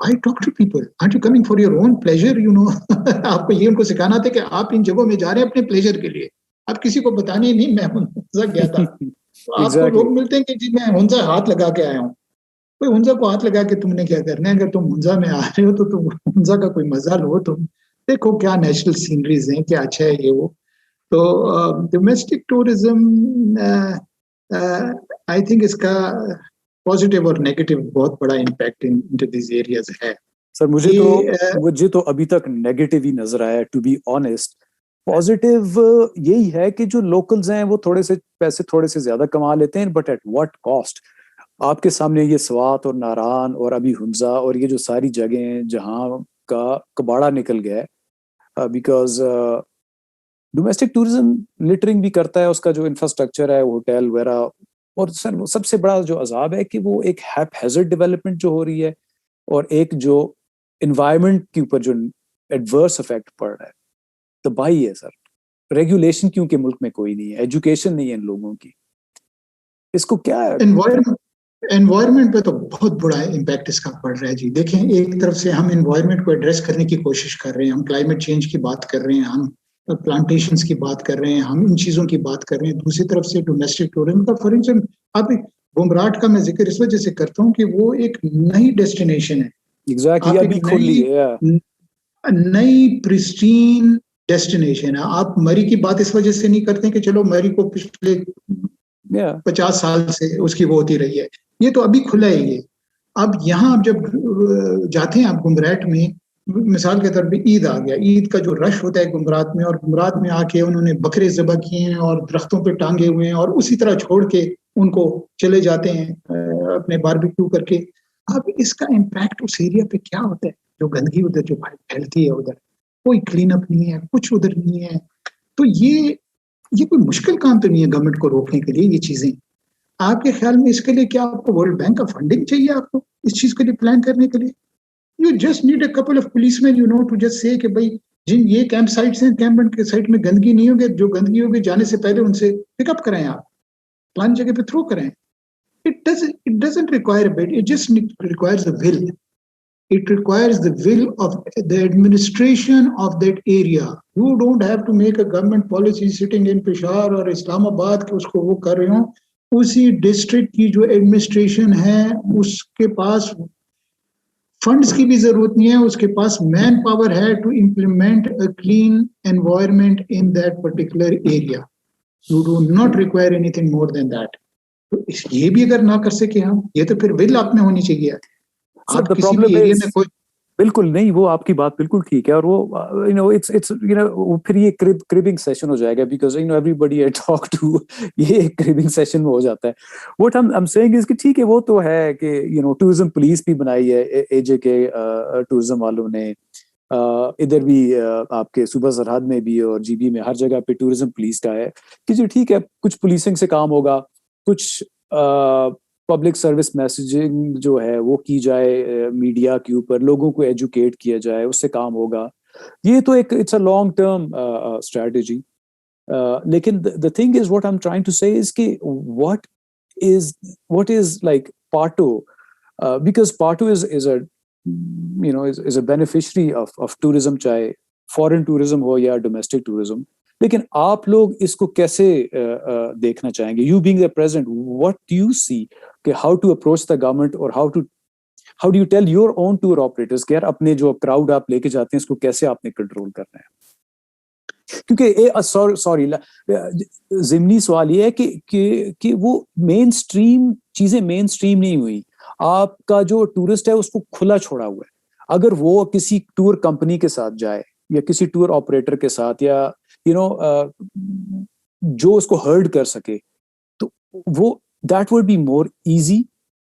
why talk to people? Aren't you coming for your own pleasure? आपको ये उनको सिखाना था कि आप इन जगहों में जा रहे हैं अपने प्लेजर के लिए, आप किसी को बताने नहीं मैं हुंजा गया था। तो आपको लोग मिलते हैं कि जी मैं हुंजा हाथ लगा के आया हूँ, कोई हुंजा को हाथ लगा के तुमने क्या करना है? अगर तुम हुंजा में आ रहे हो तो तुम हुंजा का कोई मजा लो, तुम देखो क्या नेचुरल सीनरीज हैं, क्या अच्छा है ये वो। तो डोमेस्टिक टूरिज्म आई थिंक इसका पॉजिटिव और नेगेटिव बहुत बड़ा इम्पैक्ट इनटू दिस एरियाज है। सर मुझे तो अभी तक नेगेटिव ही नजर आया, टू बी ऑनेस्ट। पॉजिटिव यही है कि जो लोकल्स हैं वो थोड़े से ज्यादा कमा लेते हैं, बट एट व्हाट कॉस्ट? आपके सामने ये स्वात और नारान और अभी हुंजा और ये जो सारी जगह हैं जहाँ का कबाड़ा निकल गया है, बिकॉज डोमेस्टिक टूरिज्म लिटरिंग भी करता है, उसका जो इंफ्रास्ट्रक्चर है होटल वगैरह। और सर वो सबसे बड़ा जो अजाब है कि वो एक हैज़र्ड डेवलपमेंट जो हो रही है और एक जो एनवायरनमेंट के ऊपर जो एडवर्स इफेक्ट पड़ रहा है, तबाही है सर। रेगुलेशन क्योंकि मुल्क में कोई नहीं है, एजुकेशन नहीं है इन लोगों की, इसको क्या है? एनवायरनमेंट पे तो बहुत बड़ा इम्पैक्ट इसका पड़ रहा है जी। देखें, एक तरफ से हम एनवायरनमेंट को एड्रेस करने की कोशिश कर रहे हैं, हम क्लाइमेट चेंज की बात कर रहे हैं, हम प्लांटेशंस की बात कर रहे हैं, हम इन चीजों की बात कर रहे हैं। दूसरी तरफ से डोमेस्टिक टूरिज्म का, फॉर एग्जाम्पल आप बुमराट का मैं जिक्र इस वजह से करता हूँ कि वो एक नई डेस्टिनेशन है। एग्जैक्टली, अभी खुली है, नई प्रिस्टीन डेस्टिनेशन है। आप मरी की बात इस वजह से नहीं करते कि चलो मरी को पिछले 50 साल से उसकी वो होती रही है, ये तो अभी खुला है ये। अब यहाँ आप जब जाते हैं आप गुमराट में, मिसाल के तौर पे ईद आ गया, ईद का जो रश होता है गुमरात में, और गुमरात में आके उन्होंने बकरे ज़बह किए हैं और दरख्तों पे टांगे हुए हैं और उसी तरह छोड़ के उनको चले जाते हैं अपने बारबेक्यू करके। अब इसका इम्पैक्ट उस एरिया पे क्या होता है? जो गंदगी उधर जो फैलती है, उधर कोई क्लीन अप नहीं है, कुछ उधर नहीं है। तो ये कोई मुश्किल काम तो नहीं है गवर्नमेंट को रोकने के लिए ये चीजें। आपके ख्याल में इसके लिए क्या आपको वर्ल्ड बैंक का फंडिंग चाहिए आपको इस चीज के लिए प्लान करने के लिए? You just need a couple of policemen, to just say कि भाई जिन ये कैंप साइट्स हैं, कैंप के साइट में गंदगी नहीं होगी, जो गंदगी होगी जाने से पहले उनसे पिकअप कराएं, आप प्लान जगह पे थ्रो कराएं। It doesn't require a bid, it just requires a will. It requires the will of the administration of that area. You don't have to make a government policy sitting in Peshawar or Islamabad कि उसको वो कर रहे हो। उसी district की जो administration है उसके पास फंड्स की भी जरूरत नहीं है, उसके पास मैन पावर है to implement a clean environment in that particular area. You do not require anything more than that. तो ये भी अगर ना कर सके हम, ये तो फिर विल आप में होनी चाहिए। आप किसी भी एरिया में कोई बिल्कुल नहीं, वो आपकी बात बिल्कुल ठीक है, और वो इट्स फिर ये क्रिबिंग सेशन हो जाएगा, because everybody I talk to ये क्रिबिंग सेशन में हो जाता है. What I am saying is कि ठीक है, वो तो है कि टूरिज्म पुलिस भी बनाई है एजे के टूरिज्म वालों ने. इधर भी आपके सूबा सरहद में भी और जीबी में हर जगह पे टूरिज्म पुलिस का है कि जी ठीक है, कुछ पुलिसिंग से काम होगा, कुछ पब्लिक सर्विस मैसेजिंग जो है वो की जाए मीडिया के ऊपर, लोगों को एजुकेट किया जाए, उससे काम होगा. ये तो एक it's a long term strategy. लेकिन the thing is what I am trying to say is कि व्हाट इज लाइक पार्टो, because Patu is a is a beneficiary of tourism, चाहे फॉरेन टूरिज्म हो या डोमेस्टिक टूरिज्म. लेकिन आप लोग इसको कैसे देखना चाहेंगे? You being the president, what do you see कि how to approach the government, और how do you tell your own tour operators कि यार अपने जो क्राउड आप लेके जाते हैं इसको कैसे आपने कंट्रोल करना है? क्योंकि सॉरी जिमनी सवाल ये है कि वो मेन स्ट्रीम चीजें मेन स्ट्रीम नहीं हुई. आपका जो टूरिस्ट है उसको खुला छोड़ा हुआ है. अगर वो किसी टूर कंपनी के साथ जाए या किसी टूर ऑपरेटर के साथ, या जो उसको हर्ड कर सके, तो वो that would be more easy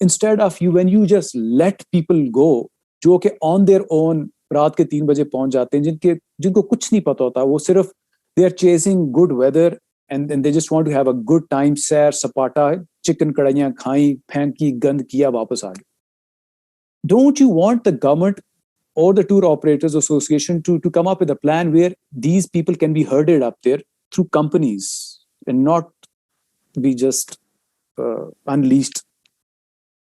instead of you when you just let people go, जो कि ऑन देयर ओन रात के 3 बजे पहुंच जाते हैं, जिनको कुछ नहीं पता होता, वो सिर्फ they are chasing good weather and they just want to have a good time, सैर सपाटा, चिकन कढ़ाइयां खाई, फेंकी, गंद किया, वापस आ गए. Don't you want the government or the tour operators association to come up with a plan where these people can be herded up there through companies and not be just unleashed?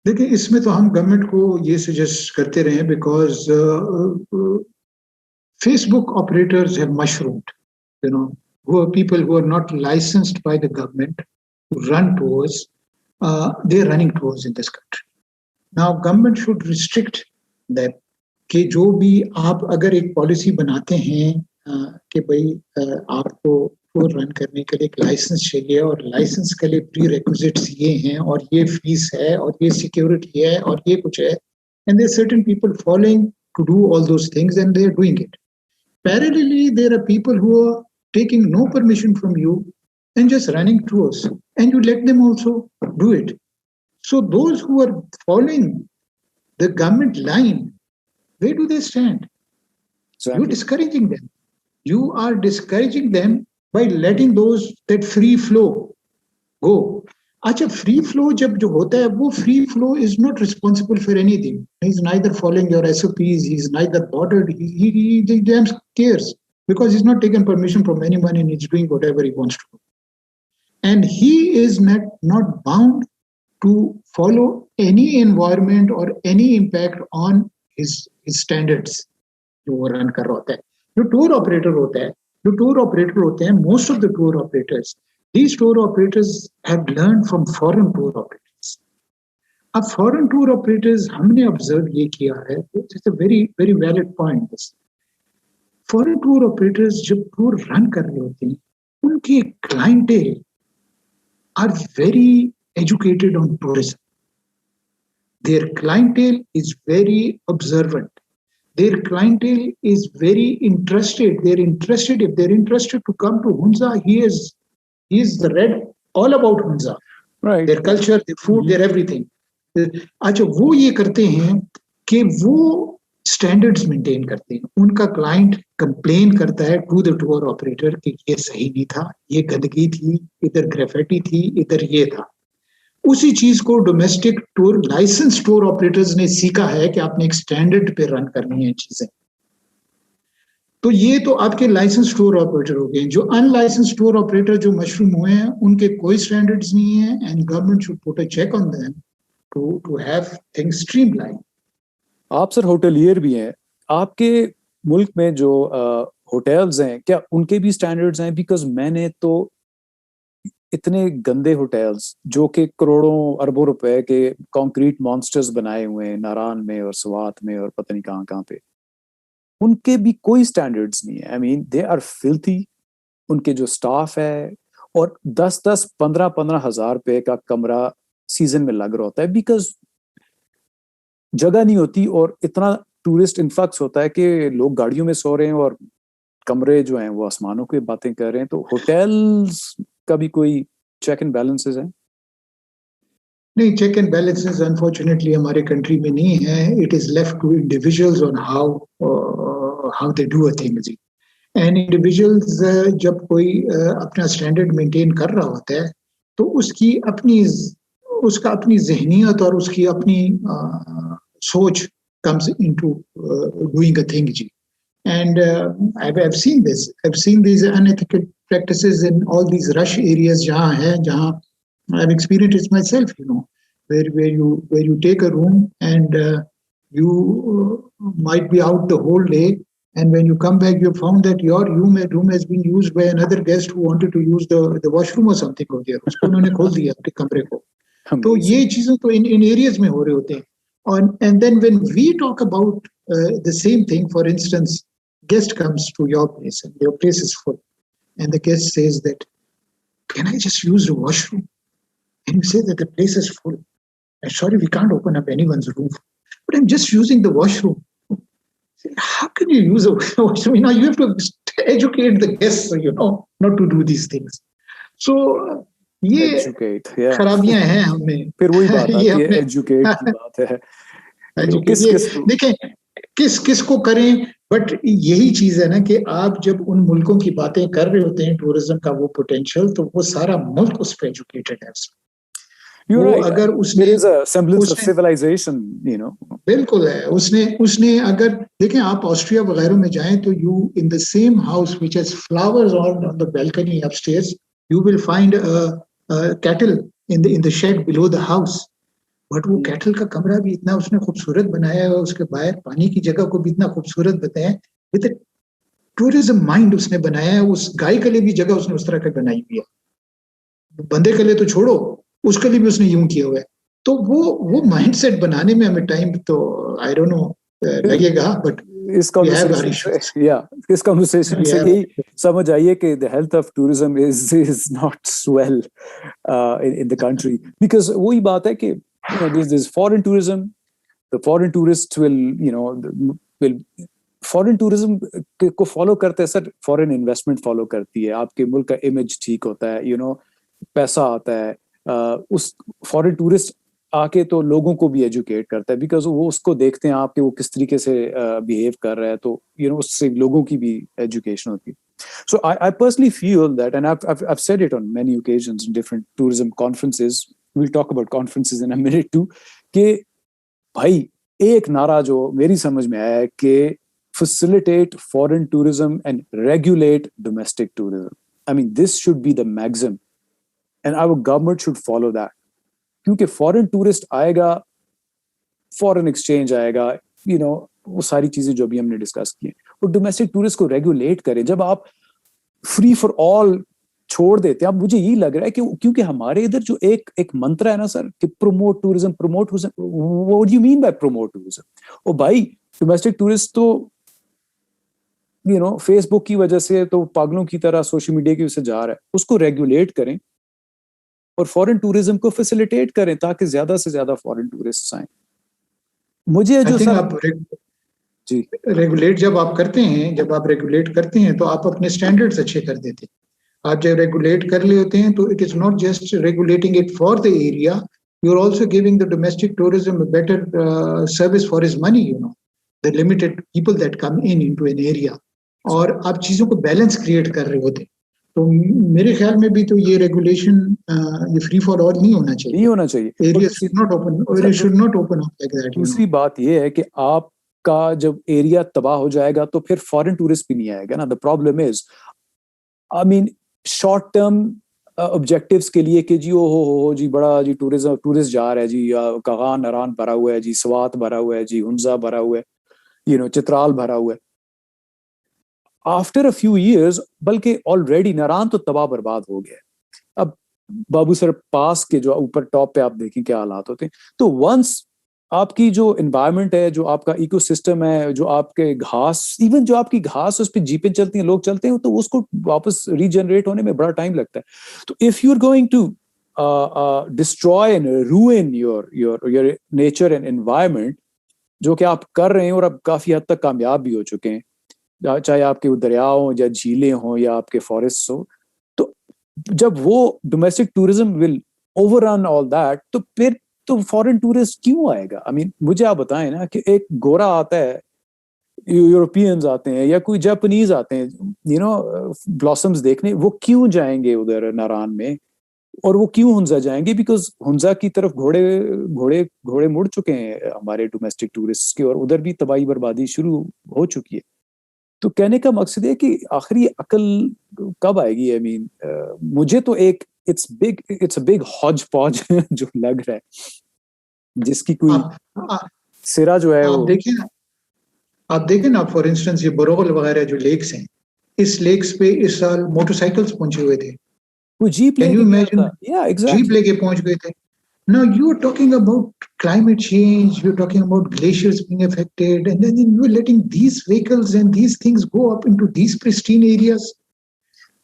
देखिए, इसमें तो हम government को ये suggest करते रहे, because Facebook operators have mushroomed, who are people who are not licensed by the government to run tours. They are running tours in this country. Now, government should restrict them. कि जो भी आप अगर एक policy बनाते हैं कि भाई आपको टूर रन करने के लिए एक लाइसेंस चाहिए, और लाइसेंस के लिए प्री रिक्विजिट्स ये हैं, और ये फीस है, और ये सिक्योरिटी है, और ये कुछ है, and there certain people following to do all those things and they are doing it. Parallelly, there are people who are taking no permission from you and just running tours, and you let them also do it. So those who are following the government line, where do they stand? Exactly. You're discouraging them. You are discouraging them by letting those that free flow go. अच्छा, free flow जब जो होता है, वो free flow is not responsible for anything. He is neither following your SOPs, he is neither bothered, he damn cares, because he's not taken permission from anyone and he's doing whatever he wants to do. And he is not bound to follow any environment or any impact on his standards. जो वो run कर रहा होता है, जो tour operator होते हैं, most of the tour operators, these tour operators have learned from foreign tour operators. अब foreign tour operators हमने observe ये किया है, it's a very very valid point. This foreign tour operators जब tour run कर रहे होते हैं, उनके clientele are very educated on tourism. Their clientele is very observant. Their clientele is very interested. If they're interested to come to Hunza, he is the red all about Hunza. Right. Their culture, their food, their everything. अच्छा, वो ये करते हैं कि वो standards maintain करते हैं. उनका क्लाइंट कंप्लेन करता है टू द टूर ऑपरेटर कि ये सही नहीं था, ये गंदगी थी, इधर ग्रेफिटी थी, इधर ये था. उसी चीज को domestic tour license tour operators ने सीखा है कि आपने एक स्टैंडर्ड पे रन करनी है चीजें. तो ये तो आपके लाइसेंस टूर ऑपरेटर हो गए. जो अनलाइसेंस टूर ऑपरेटर जो मशरूम हुए हैं, उनके कोई स्टैंडर्ड्स नहीं है, and government should put a check on them to have things streamline. आप सर होटलियर भी हैं, आपके मुल्क में जो होटल्स हैं, क्या उनके भी स्टैंडर्ड्स हैं? बिकॉज मैंने तो इतने गंदे होटल्स जो कि करोड़ों अरबों रुपए के कंक्रीट मॉन्स्टर्स बनाए हुए हैं नारान में और स्वात में और पता नहीं कहाँ पे, उनके भी कोई स्टैंडर्ड्स नहीं है. I mean they are filthy. उनके जो स्टाफ है, और 10-10, 15-15 हजार रुपए का कमरा सीजन में लग रहा होता है, बिकॉज जगह नहीं होती और इतना टूरिस्ट इन्फ्लक्स होता है कि लोग गाड़ियों में सो रहे हैं और कमरे जो हैं वो आसमानों की बातें कर रहे हैं, तो होटल्स का भी कोई चेक एंड बैलेंसेस है? नहीं, चेक एंड बैलेंसेस अनफॉर्चुनेटली हमारे कंट्री में नहीं है. It is left to individuals on how they do a thing जी. एंड इंडिविजुअल्स जब कोई अपना स्टैंडर्ड मेंटेन कर रहा होता है तो उसका अपनी जहनियत और उसकी अपनी सोच comes into doing a thing ji. And I've seen this. I've seen these unethical practices in all these rush areas जहाँ I've experienced it myself, where you take a room and you might be out the whole day, and when you come back, you found that your room has been used by another guest who wanted to use the washroom or something over there. उसको उन्होंने खोल दिया अपने कमरे को. तो ये चीजें तो इन एरियाज में हो रहे होते हैं. And then when we talk about the same thing, for instance, guest comes to your place and your place is full, and the guest says that, can I just use the washroom? And you say that the place is full. I'm sorry, we can't open up anyone's room, but I'm just using the washroom. How can you use a washroom? You have to educate the guests, not to do these things. So ये खराबियां हैं हमें. फिर वही बात आती है, educate की बात है. देखें किस को करें, बट यही चीज है ना कि आप जब उन मुल्कों की बातें कर रहे होते हैं टूरिज्म का वो पोटेंशियल, तो वो सारा मुल्क उस पर एजुकेटेड है. अगर उसने बिल्कुल है, उसने अगर देखें आप ऑस्ट्रिया वगैरह में जाएं तो you in the same house which has flowers on the balcony upstairs, you will find cattle in the shed below the house. But वो कैटल का कमरा भी इतना उसने खूबसूरत बनाया है, उसके बाहर पानी की जगह को भी इतना खूबसूरत बताया है, विद टूरिज्म माइंड उसने बनाया है. उस गाय के लिए भी जगह उसने उस तरह की बनाई हुई है, बंदे के लिए तो छोड़ो, उसके लिए भी उसने यूं किया हुआ है. तो वो माइंडसेट बनाने में हमें टाइम तो आई डोंट नो लगेगा. बट इस कॉन्वर्सेशन से यही समझ आइए कि the health of tourism is not well in the country, because वही बात है कि there's foreign tourism. The foreign tourists will foreign tourism को फॉलो करते हैं सर. फॉरेन इन्वेस्टमेंट फॉलो करती है, आपके मुल्क का इमेज ठीक होता है, पैसा आता है. उस फॉरेन टूरिस्ट आके तो लोगों को भी एजुकेट करता है, बिकॉज वो उसको देखते हैं आपके वो किस तरीके से बिहेव कर रहा है, तो उससे लोगों की भी एजुकेशन होती है. So I personally feel that, and I've said it on many occasions in different tourism conferences. We'll talk about conferences in a minute too. कि भाई एक नारा जो मेरी समझ में आया है कि facilitate foreign tourism and regulate domestic tourism. I mean, this should be the maxim, and our government should follow that. क्योंकि foreign tourist आएगा, foreign exchange आएगा, वो सारी चीजें जो भी हमने डिस्कस की, और डोमेस्टिक टूरिस्ट को रेगुलेट करें. जब आप फ्री फॉर ऑल छोड़ देते हैं, अब मुझे यही लग रहा है कि क्योंकि हमारे इधर जो एक मंत्र है ना सर कि promote tourism. What do you mean by promote tourism? ओ भाई, डोमेस्टिक टूरिस्ट तो फेसबुक की वजह से तो पागलों की तरह सोशल मीडिया की वजह से जा रहा है. उसको रेगुलेट करें और फॉरेन टूरिज्म को फैसिलिटेट करें ताकि ज्यादा से ज्यादा फॉरेन टूरिस्ट आए. मुझे जो जी रेगुलेट जब आप रेगुलेट करते हैं तो आप अपने स्टैंडर्ड्स अच्छे कर देते हैं. आप जब रेगुलेट कर ले होते हैं तो it is not just regulating it for the area, you are also giving the domestic tourism a better service for his money, the limited people that come into an area. और आप चीजों को balance create कर रहे होते हैं. तो मेरे ख्याल में भी तो ये रेगुलेशन ये फ्री फॉर ऑल नहीं होना चाहिए. एरिया शुड नॉट ओपन, और it should not open up like that. दूसरी बात ये है कि आपका जब एरिया तबाह हो जाएगा तो फिर फॉरेन टूरिस्ट भी नहीं आएगा ना. The problem is, I mean, short term objectives के लिए कि जी हो जी बड़ा जी टूरिस्ट जा रहा है जी, कागान नारान भरा हुआ है जी, स्वात भरा हुआ है जी, हुंजा भरा हुआ है, चित्राल भरा हुआ है. आफ्टर अ फ्यू इयर्स, बल्कि ऑलरेडी नारान तो तबाह बर्बाद हो गया. अब बाबू सर पास के जो ऊपर टॉप पे आप देखें क्या हालात होते हैं. तो वंस आपकी जो एनवायरनमेंट है, जो आपका इकोसिस्टम है, जो आपके घास, इवन जो आपकी घास उस पर जीपें चलती हैं, लोग चलते हैं, तो उसको वापस रीजनरेट होने में बड़ा टाइम लगता है. तो if you are going to destroy and ruin your nature and environment, जो कि आप कर रहे हैं और अब काफी हद तक कामयाब भी हो चुके हैं, चाहे आपके वो दरिया हो या झीलें हों या आपके फॉरेस्ट हो। तो जब वो domestic tourism will overrun all that, तो फिर तो फॉरेन टूरिस्ट क्यों आएगा? आई मीन मुझे आप बताएं ना कि एक गोरा आता है, यूरोपियंस आते हैं या कोई जापानीज आते हैं, ब्लॉसम्स देखने, वो क्यों जाएंगे उधर नारान में? और वो क्यों हुंजा जाएंगे? बिकॉज हुंजा की तरफ घोड़े घोड़े घोड़े मुड़ चुके हैं हमारे डोमेस्टिक टूरिस्ट के, और उधर भी तबाही बर्बादी शुरू हो चुकी है। तो कहने का मकसद है कि आखिर ये अकल कब आएगी? आई मीन मुझे तो एक it's a big hodgepodge जो लग रहा है, जिसकी कोई आप सिरा जो है आप वो। देखिए ना, आप देखें ना, फॉर इंस्टेंस ये बोरोगल वगैरह जो लेक्स हैं, इस लेक्स पे इस साल मोटरसाइकिल्स पहुंचे हुए थे। कोई जीप कैन यू लेके गया इमेजिन? था, या जीप एग्जैक्टली। लेके पहुंच गए थे। Now you are talking about climate change, you're talking about glaciers being affected, and then you are letting these vehicles and these things go up into these pristine areas.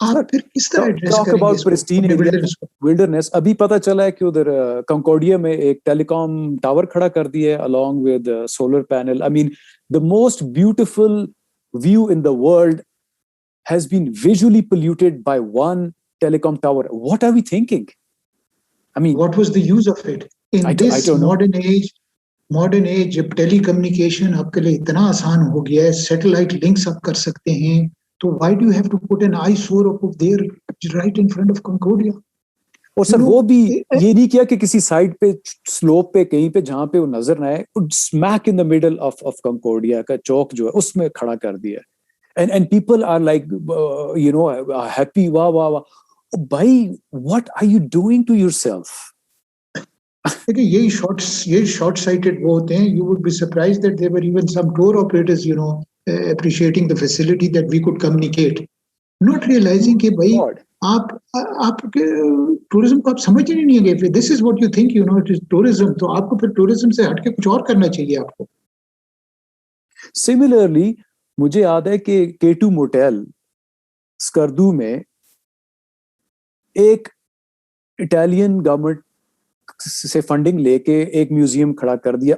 आप फिर किस तरह address talk करेंगे about इसको, pristine अपने area, wilderness को? Wilderness. अभी पता चला है कि उधर कंकोडिया में एक टेलीकॉम टावर खड़ा कर दिया है along with solar panel. I mean the most beautiful view in the world has been visually polluted by one telecom tower. What are we thinking? I mean, What was the use of it in I this don't know. Modern age जब telecommunication आपके लिए इतना आसान हो गया है, satellite links आप कर सकते हैं, तो why do you have to put an eyesore of there right in front of कंकोडिया? और यू सर नो, वो भी ये नहीं किया कि किसी साइड पे स्लोप पे कहीं पे जहां पे वो नजर ना आए, smack in the middle of कंकोडिया का चौक जो है उसमें खड़ा कर दिया। and people are like happy, wow wow wow. Oh, bhai, what are you doing to yourself? देखिए यही शॉर्ट साइटेड वो होते हैं. You would be surprise that there were even some tour operators appreciating the facility that we could communicate, not realizing कि भाई God. आप tourism को आप समझ ही नहीं गए. This is what you think it is tourism, तो आपको फिर टूरिज्म से हटके कुछ और करना चाहिए आपको. Similarly, मुझे याद है कि K2 मोटेल स्कर्दू में एक इटालियन गवर्नमेंट से फंडिंग लेके एक म्यूजियम खड़ा कर दिया।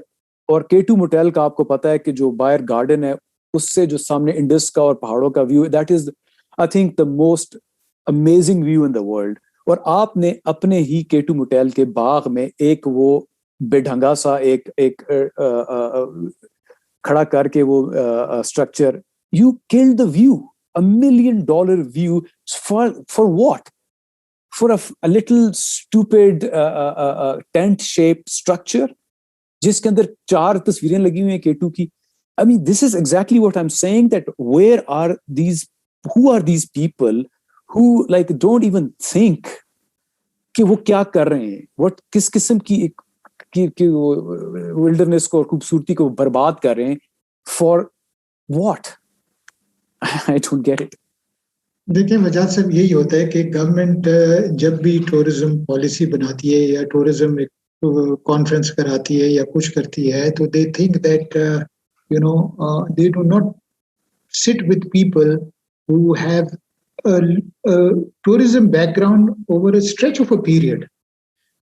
और K2 मोटेल का आपको पता है कि जो बाहर गार्डन है उससे जो सामने इंडस का और पहाड़ों का view, that is I think the most amazing view in the world. और आपने अपने ही K2 मोटेल के बाग में एक वो बेढंगा सा एक एक खड़ा करके वो structure, you killed the view, $1 million view, for what? For a little stupid tent shaped structure जिसके अंदर 4 तस्वीरें लगी हुई हैं K2 की. I mean, this is exactly what I'm saying, that who are these people who like don't even think कि वो क्या कर रहे हैं, किस किस्म की विल्डरनेस को और खूबसूरती को बर्बाद कर रहे हैं, for what? I don't get it. देखिए वजह सब यही होता है कि गवर्नमेंट जब भी टूरिज्म पॉलिसी बनाती है या टूरिज्म कॉन्फ्रेंस कराती है या कुछ करती है, तो they think that they do not sit with people who have a tourism background over a stretch of a period.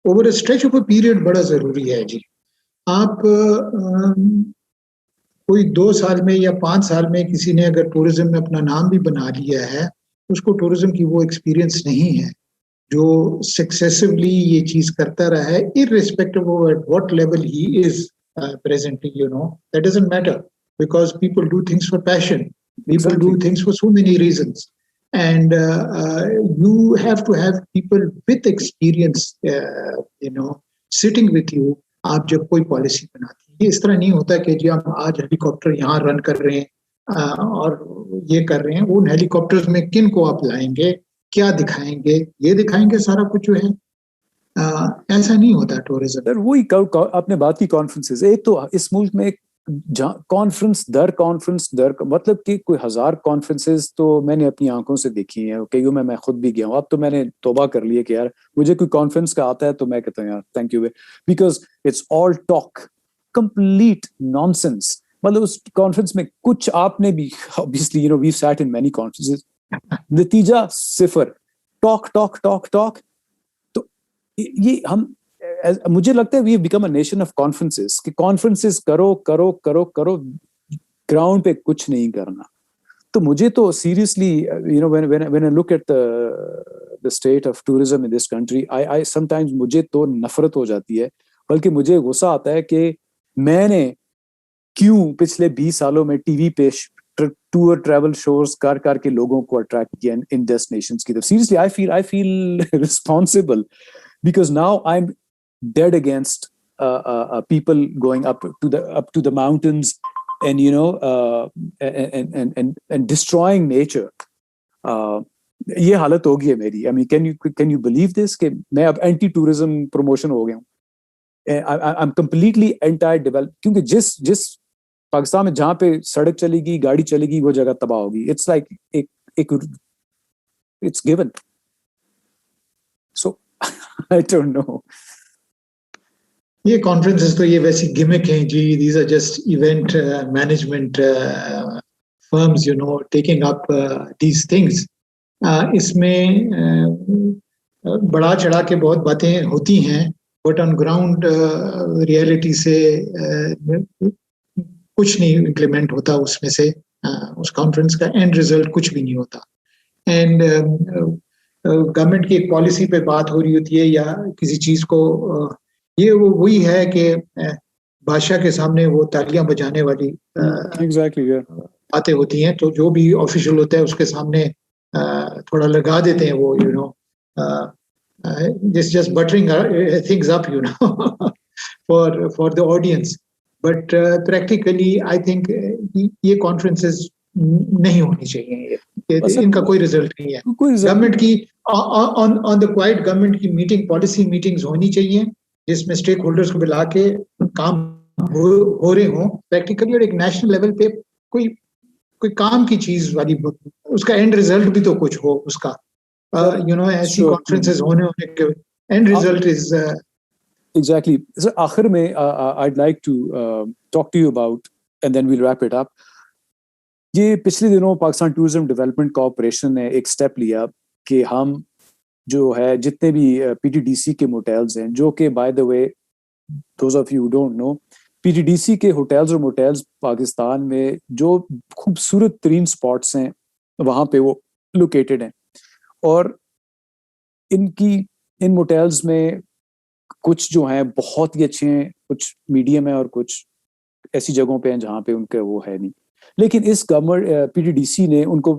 Over a stretch of a period बड़ा जरूरी है जी. आप कोई 2 साल में या 5 साल में किसी ने अगर टूरिज्म में अपना नाम भी बना लिया है, उसको टूरिज्म की वो एक्सपीरियंस नहीं है जो सक्सेसिवली ये चीज करता रहा है, irrespective of at what level he is presently. That doesn't matter, because people do things for passion. People Exactly. do things for so many reasons, and you have to have people with experience sitting with you. आप जब कोई policy बनाती है, ये इस तरह नहीं होता कि जी हम आज हेलीकॉप्टर यहाँ रन कर रहे हैं और ये कर रहे हैं. उन हेलीकॉप्टर्स में किन को आप लाएंगे, क्या दिखाएंगे, ये दिखाएंगे सारा कुछ जो है. ऐसा नहीं होता टूरिज्म. सर वही आपने बात की कॉन्फ्रेंसेस, एक तो इस मुल्क में कॉन्फ्रेंस दर मतलब कि कोई 1000 कॉन्फ्रेंसेस तो मैंने अपनी आंखों से देखी हैं, कईयों में मैं खुद भी गया हूँ. अब तो मैंने तौबा कर लिया कि यार मुझे कोई कॉन्फ्रेंस का आता है तो मैं कहता हूँ यार thank you, because it's all talk, complete nonsense. मतलब उस कॉन्फ्रेंस में कुछ आपने भी obviously we sat in many conferences, नतीजा 0, टॉक टॉक टॉक टॉक. तो ये हम मुझे लगता है we become a nation of conferences, कि कॉन्फ्रेंसेस करो करो करो करो, ग्राउंड पे कुछ नहीं करना। तो मुझे तो seriously when I look at the state of tourism in this country, I sometimes मुझे तो नफरत हो जाती है, बल्कि मुझे गुस्सा आता है कि मैंने क्यों पिछले 20 सालों में टीवी पे टूर ट्रैवल शोज कर के लोगों को अट्रैक्ट किया इन डेस्टिनेशंस की तरफ। Seriously I feel responsible, because now I'm dead against people going up to the mountains and and destroying nature. ये हालत हो गई है मेरी। I mean, can you believe this कि मैं अब एंटी टूरिज्म प्रमोशन हो गया हूँ। I'm completely anti develop, क्योंकि जिस पाकिस्तान में जहाँ पे सड़क चलेगी, गाड़ी चलेगी, वो जगह तबाह होगी। It's like it's given. So I don't know. ये कॉन्फ्रेंसेस तो ये वैसी गिमिक हैं जी, these are just event management firms, taking up these things. इसमें बढ़ा चढ़ा के बहुत बातें होती हैं, बट ऑन ग्राउंड रियलिटी से कुछ नहीं इम्प्लीमेंट होता उसमें से। उस कॉन्फ्रेंस का एंड रिजल्ट कुछ भी नहीं होता। एंड गवर्नमेंट की एक पॉलिसी पे बात हो रही होती है या किसी चीज को, ये वही है कि बादशाह के सामने वो तालियां बजाने वाली बातें होती हैं। तो जो भी ऑफिशियल होता है उसके सामने थोड़ा लगा देते हैं वो, just buttering things up, for the audience. But practically, I think ये conferences नहीं होनी चाहिए। इनका कोई रिजल्ट नहीं है। गवर्नमेंट की on the quiet गवर्नमेंट की मीटिंग, पॉलिसी मीटिंग्स होनी चाहिए जिसमें स्टेक होल्डर्स को बुला के काम हो रहे हों प्रैक्टिकली, और एक नेशनल लेवल पे कोई काम की चीज वाली, उसका एंड रिजल्ट भी तो कुछ हो उसका। ऐसी कॉन्फ्रेंसेस होने के and result is exactly. Sir आखिर में I'd like to talk to you about, and then we'll wrap it up. ये पिछले दिनों पाकिस्तान टूरिज्म डेवलपमेंट कॉर्पोरेशन ने एक स्टेप लिया कि हम जो है जितने भी पीटीडीसी के मोटेल्स हैं, जो कि by the way those of you don't know, PTDC के होटल्स और मोटेल्स पाकिस्तान में जो खूबसूरत तरीन स्पॉट्स हैं वहाँ पे वो लोकेटेड हैं, और इन मोटेल्स में कुछ जो हैं बहुत ही अच्छे हैं, कुछ मीडियम है और कुछ ऐसी जगहों पे हैं जहाँ पे उनके वो है नहीं। लेकिन इस गवर्नमेंट पीटीडीसी ने उनको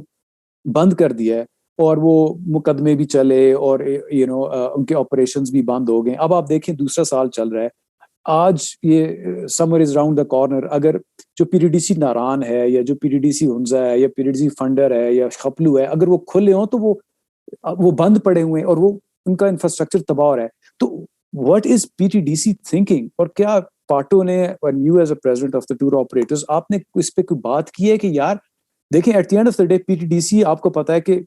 बंद कर दिया है, और वो मुकदमे भी चले और उनके ऑपरेशंस भी बंद हो गए। अब आप देखें दूसरा साल चल रहा है, आज ये summer is round the corner. अगर जो पीटीडीसी नारान है या जो पीटीडीसी हुंजा है या पीटीडीसी फंडर है या खपलू है, अगर वो खुले हों तो वो बंद पड़े हुए हैं और वो उनका इंफ्रास्ट्रक्चर तबाह हो रहा है। तो व्हाट इज पीटीडीसी थिंकिंग? और क्या पार्टो ने, you as a president of the tour operators, आपने इस पे कोई बात की है कि यार देखें eight the end of the day PTDC आपको पता है कि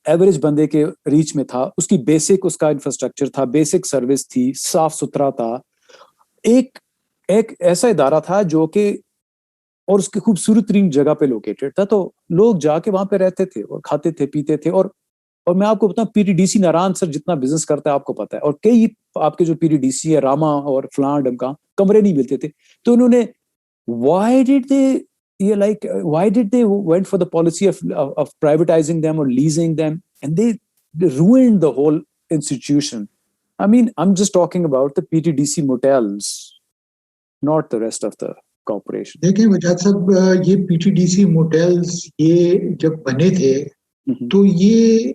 एवरेज बंदे के रीच में था, उसकी बेसिक उसका इंफ्रास्ट्रक्चर था, बेसिक सर्विस थी, साफ सुथरा था, एक ऐसा इदारा था जो कि और उसकी खूबसूरत तरीन जगह पे लोकेटेड था, तो लोग जाके वहां पे रहते थे और खाते थे पीते थे। और मैं आपको बताऊं, पीटीडीसी नारायण सर जितना बिजनेस करता है आपको पता है, और कई आपके जो पीटीडीसी है रामा और फलां डमका कमरे नहीं मिलते थे। तो उन्होंने why did they went for the policy of privatizing them or leasing them, and they ruined the whole institution. I mean, I'm just talking about the PTDC motels, not the rest of the corporation. देखिए वजाद साहब, ये PTDC motels ये जब बने थे तो ये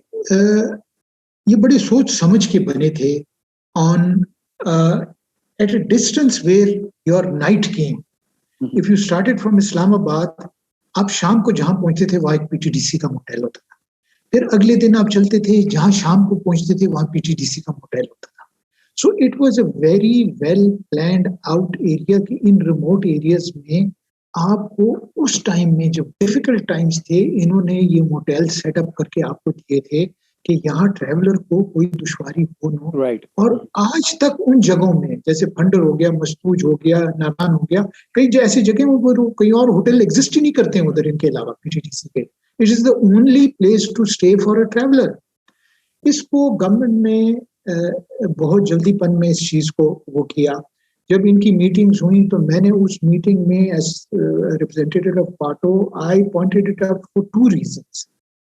बड़े सोच समझ के बने थे on at a distance where your night came. If you started from Islamabad, आप शाम को जहां पहुंचते थे वहां एक पीटीडीसी का मोटेल होता था। फिर अगले दिन आप चलते थे, जहां शाम को पहुंचते थे वहां पीटीडीसी का मोटेल होता था। So it was a very well planned out area कि इन रिमोट एरियाज में आपको उस टाइम में जब डिफिकल्ट टाइम्स थे, इन्होंने ये मोटेल सेटअप करके आपको दिए थे कि यहाँ ट्रैवलर को कोई दुश्वारी हो न। राइट। और आज तक उन जगहों में जैसे फंडर हो गया, मस्तूज हो गया, नारान हो गया, कई ऐसी जगह वो कहीं और होटल एग्जिस्ट ही नहीं करते हैं उधर इनके अलावा पीटीडीसी के। It is the only place to stay for a traveller. इसको गवर्नमेंट ने बहुत जल्दीपन में इस चीज को वो किया। जब इनकी मीटिंग्स हुई तो मैंने उस मीटिंग में एज रिप्रेजेंटेटिव ऑफ पाटो आई pointed it out for 2 reasons.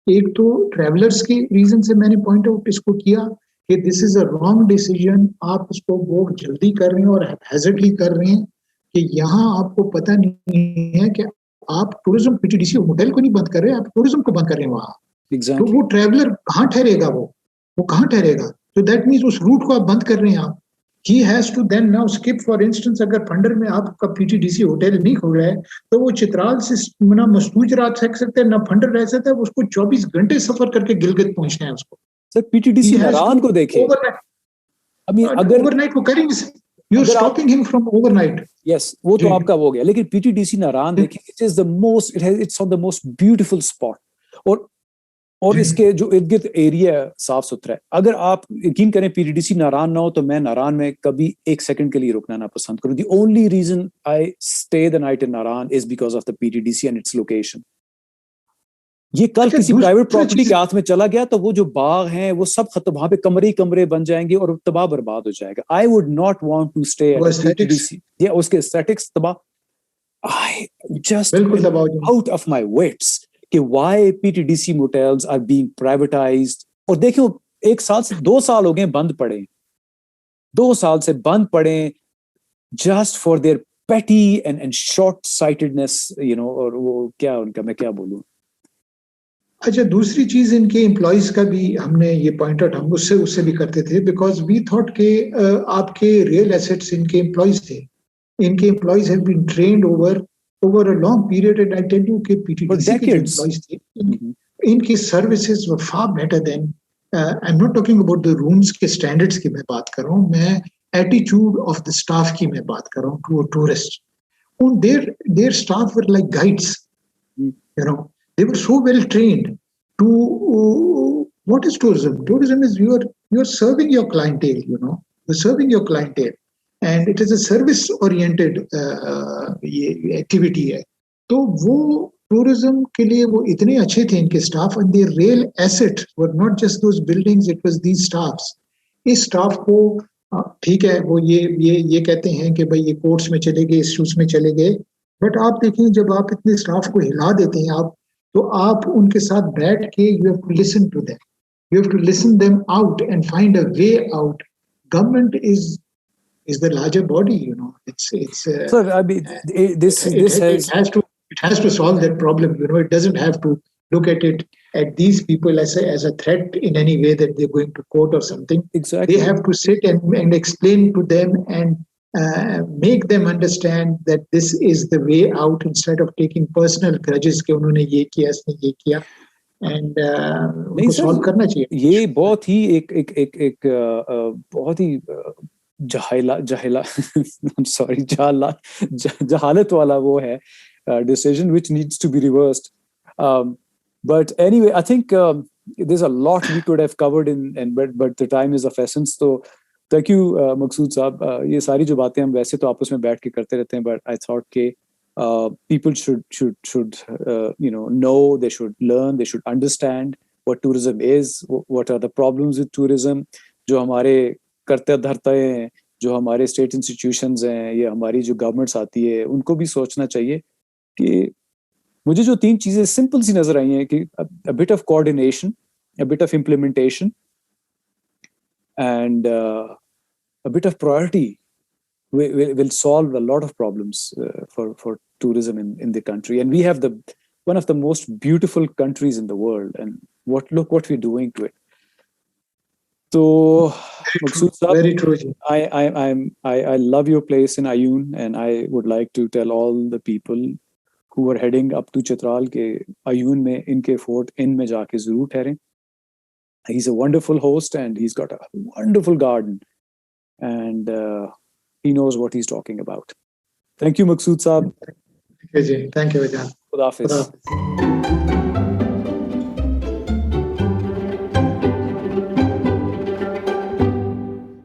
एक तो ट्रैवलर्स के रीजन से मैंने पॉइंट आउट इसको किया कि this is a wrong decision, आप इसको बहुत जल्दी कर रहे हैं और हैजर्डली कर रहे हैं कि यहाँ आपको पता नहीं है कि आप टूरिज्म पीटीडीसी होटल को नहीं बंद कर रहे, आप टूरिज्म को बंद कर रहे हैं वहां। Exactly. तो वो ट्रैवलर कहाँ ठहरेगा, वो कहाँ ठहरेगा? तो दैट मीन्स उस रूट को आप बंद कर रहे हैं आप। He has to then now skip, for instance, अगर फंडर में आपका पीटीडीसी होटल नहीं खुल रहा है तो वो चित्राल से ना मस्तूज रात रह सकते हैं ना फंडर रह सकता है, उसको 24 घंटे सफर करके गिलगित पहुंचना है उसको। सर पीटीडीसी नारायण को देखिए, अगर ओवरनाइट को करेंगे, you are stopping him from overnight. Yes, वो तो आपका हो गया, लेकिन पीटीडीसी नारायण देखिए, it is the most, it's on the most beautiful spot, और इसके जो इर्द गिर्द एरिया साफ सुथरा है। अगर आप यकीन करें पीटीडीसी नारायण ना हो तो मैं नारायण में कभी एक सेकंड के लिए रुकना ना पसंद करूं। The only reason I stay the night in Narayan is because of the PTDC and its location. ये कल किसी प्राइवेट प्रॉपर्टी के हाथ में चला गया तो वो जो बाग हैं वो सब खत्म, वहां पे कमरे ही कमरे बन जाएंगे और तबाह बर्बाद हो जाएगा। I would not want to stay at PTDC, या उसके एस्थेटिक्स तबाह। I just out of my wits कि why PTDC motels are being privatized। और देखियो 1 साल से 2 साल हो गए बंद पड़े, 2 साल से बंद पड़े, just for their petty and short-sightedness, you know, और वो क्या उनका, मैं क्या बोलूं। अच्छा, दूसरी चीज इनके एम्प्लॉइज का भी हमने ये पॉइंट आउट हम उससे भी करते थे, बिकॉज वी थॉट के आपके रियल एसेट्स इनके एम्प्लॉइज थे। इनके employees have been trained over a long period, and I tell you कि PTDC के जो employees थे, इनकी services were far better than I'm not talking about the rooms के standards की मैं बात कर रहा हूँ, मैं attitude of the staff की मैं बात कर रहा हूँ to a tourist. And their staff were like guides, you know, they were so well trained to what is tourism? Tourism is you are serving your clientele, you know, you're serving your clientele. And it is a service oriented ये activity है। तो वो tourism के लिए वो इतने अच्छे थे इनके staff, and their real asset were not just those buildings, it was these staffs. इस स्टाफ को ठीक है, वो ये कहते हैं कि भाई ये कोर्ट्स में चले गए, इंस्टीट्यूट्स में चले गए, बट आप देखिए जब आप इतने स्टाफ को हिला देते हैं आप, तो आप उनके साथ बैठ के you have to listen to them, you have to listen them out and find a way out. Government is the larger body, you know. It's Sir, I mean, it has to solve that problem, you know. It doesn't have to look at these people as a threat in any way that they're going to court or something. Exactly. They have to sit and explain to them and make them understand that this is the way out, instead of taking personal grudges कि उन्होंने ये किया, इसने ये किया, and उनको solve करना चाहिए। ये बहुत ही एक बहुत ही जहालत वाला वो है decision which needs to be reversed. But anyway, I think there's a lot we could have covered but the time is of essence. So thank you मकसूद साहब। ये सारी जो बातें हम वैसे तो आपस में बैठ के करते रहते हैं, but I thought के people should you know, they should learn, they should understand what tourism is, what are the problems with tourism। जो हमारे करते धरते हैं, जो हमारे स्टेट इंस्टीट्यूशंस हैं, ये हमारी जो गवर्नमेंट्स आती है, उनको भी सोचना चाहिए। कि मुझे जो 3 चीजें सिंपल सी नजर आई हैं कि a bit of coordination, a bit of implementation, and a bit of priority will solve a lot of problems for tourism in the country. And we have one of the most beautiful countries in the world, and look what we're doing to it. So, Maqsood Saab, very true. I love your place in Ayun, and I would like to tell all the people who are heading up to Chitral के Ayun में इनके fort inn में जाके जरूर ठहरें. He's a wonderful host, and he's got a wonderful garden, and he knows what he's talking about. Thank you, Maqsood Saab. Thank you, Ajay. Thank you, Ajay. Khuda Hafiz.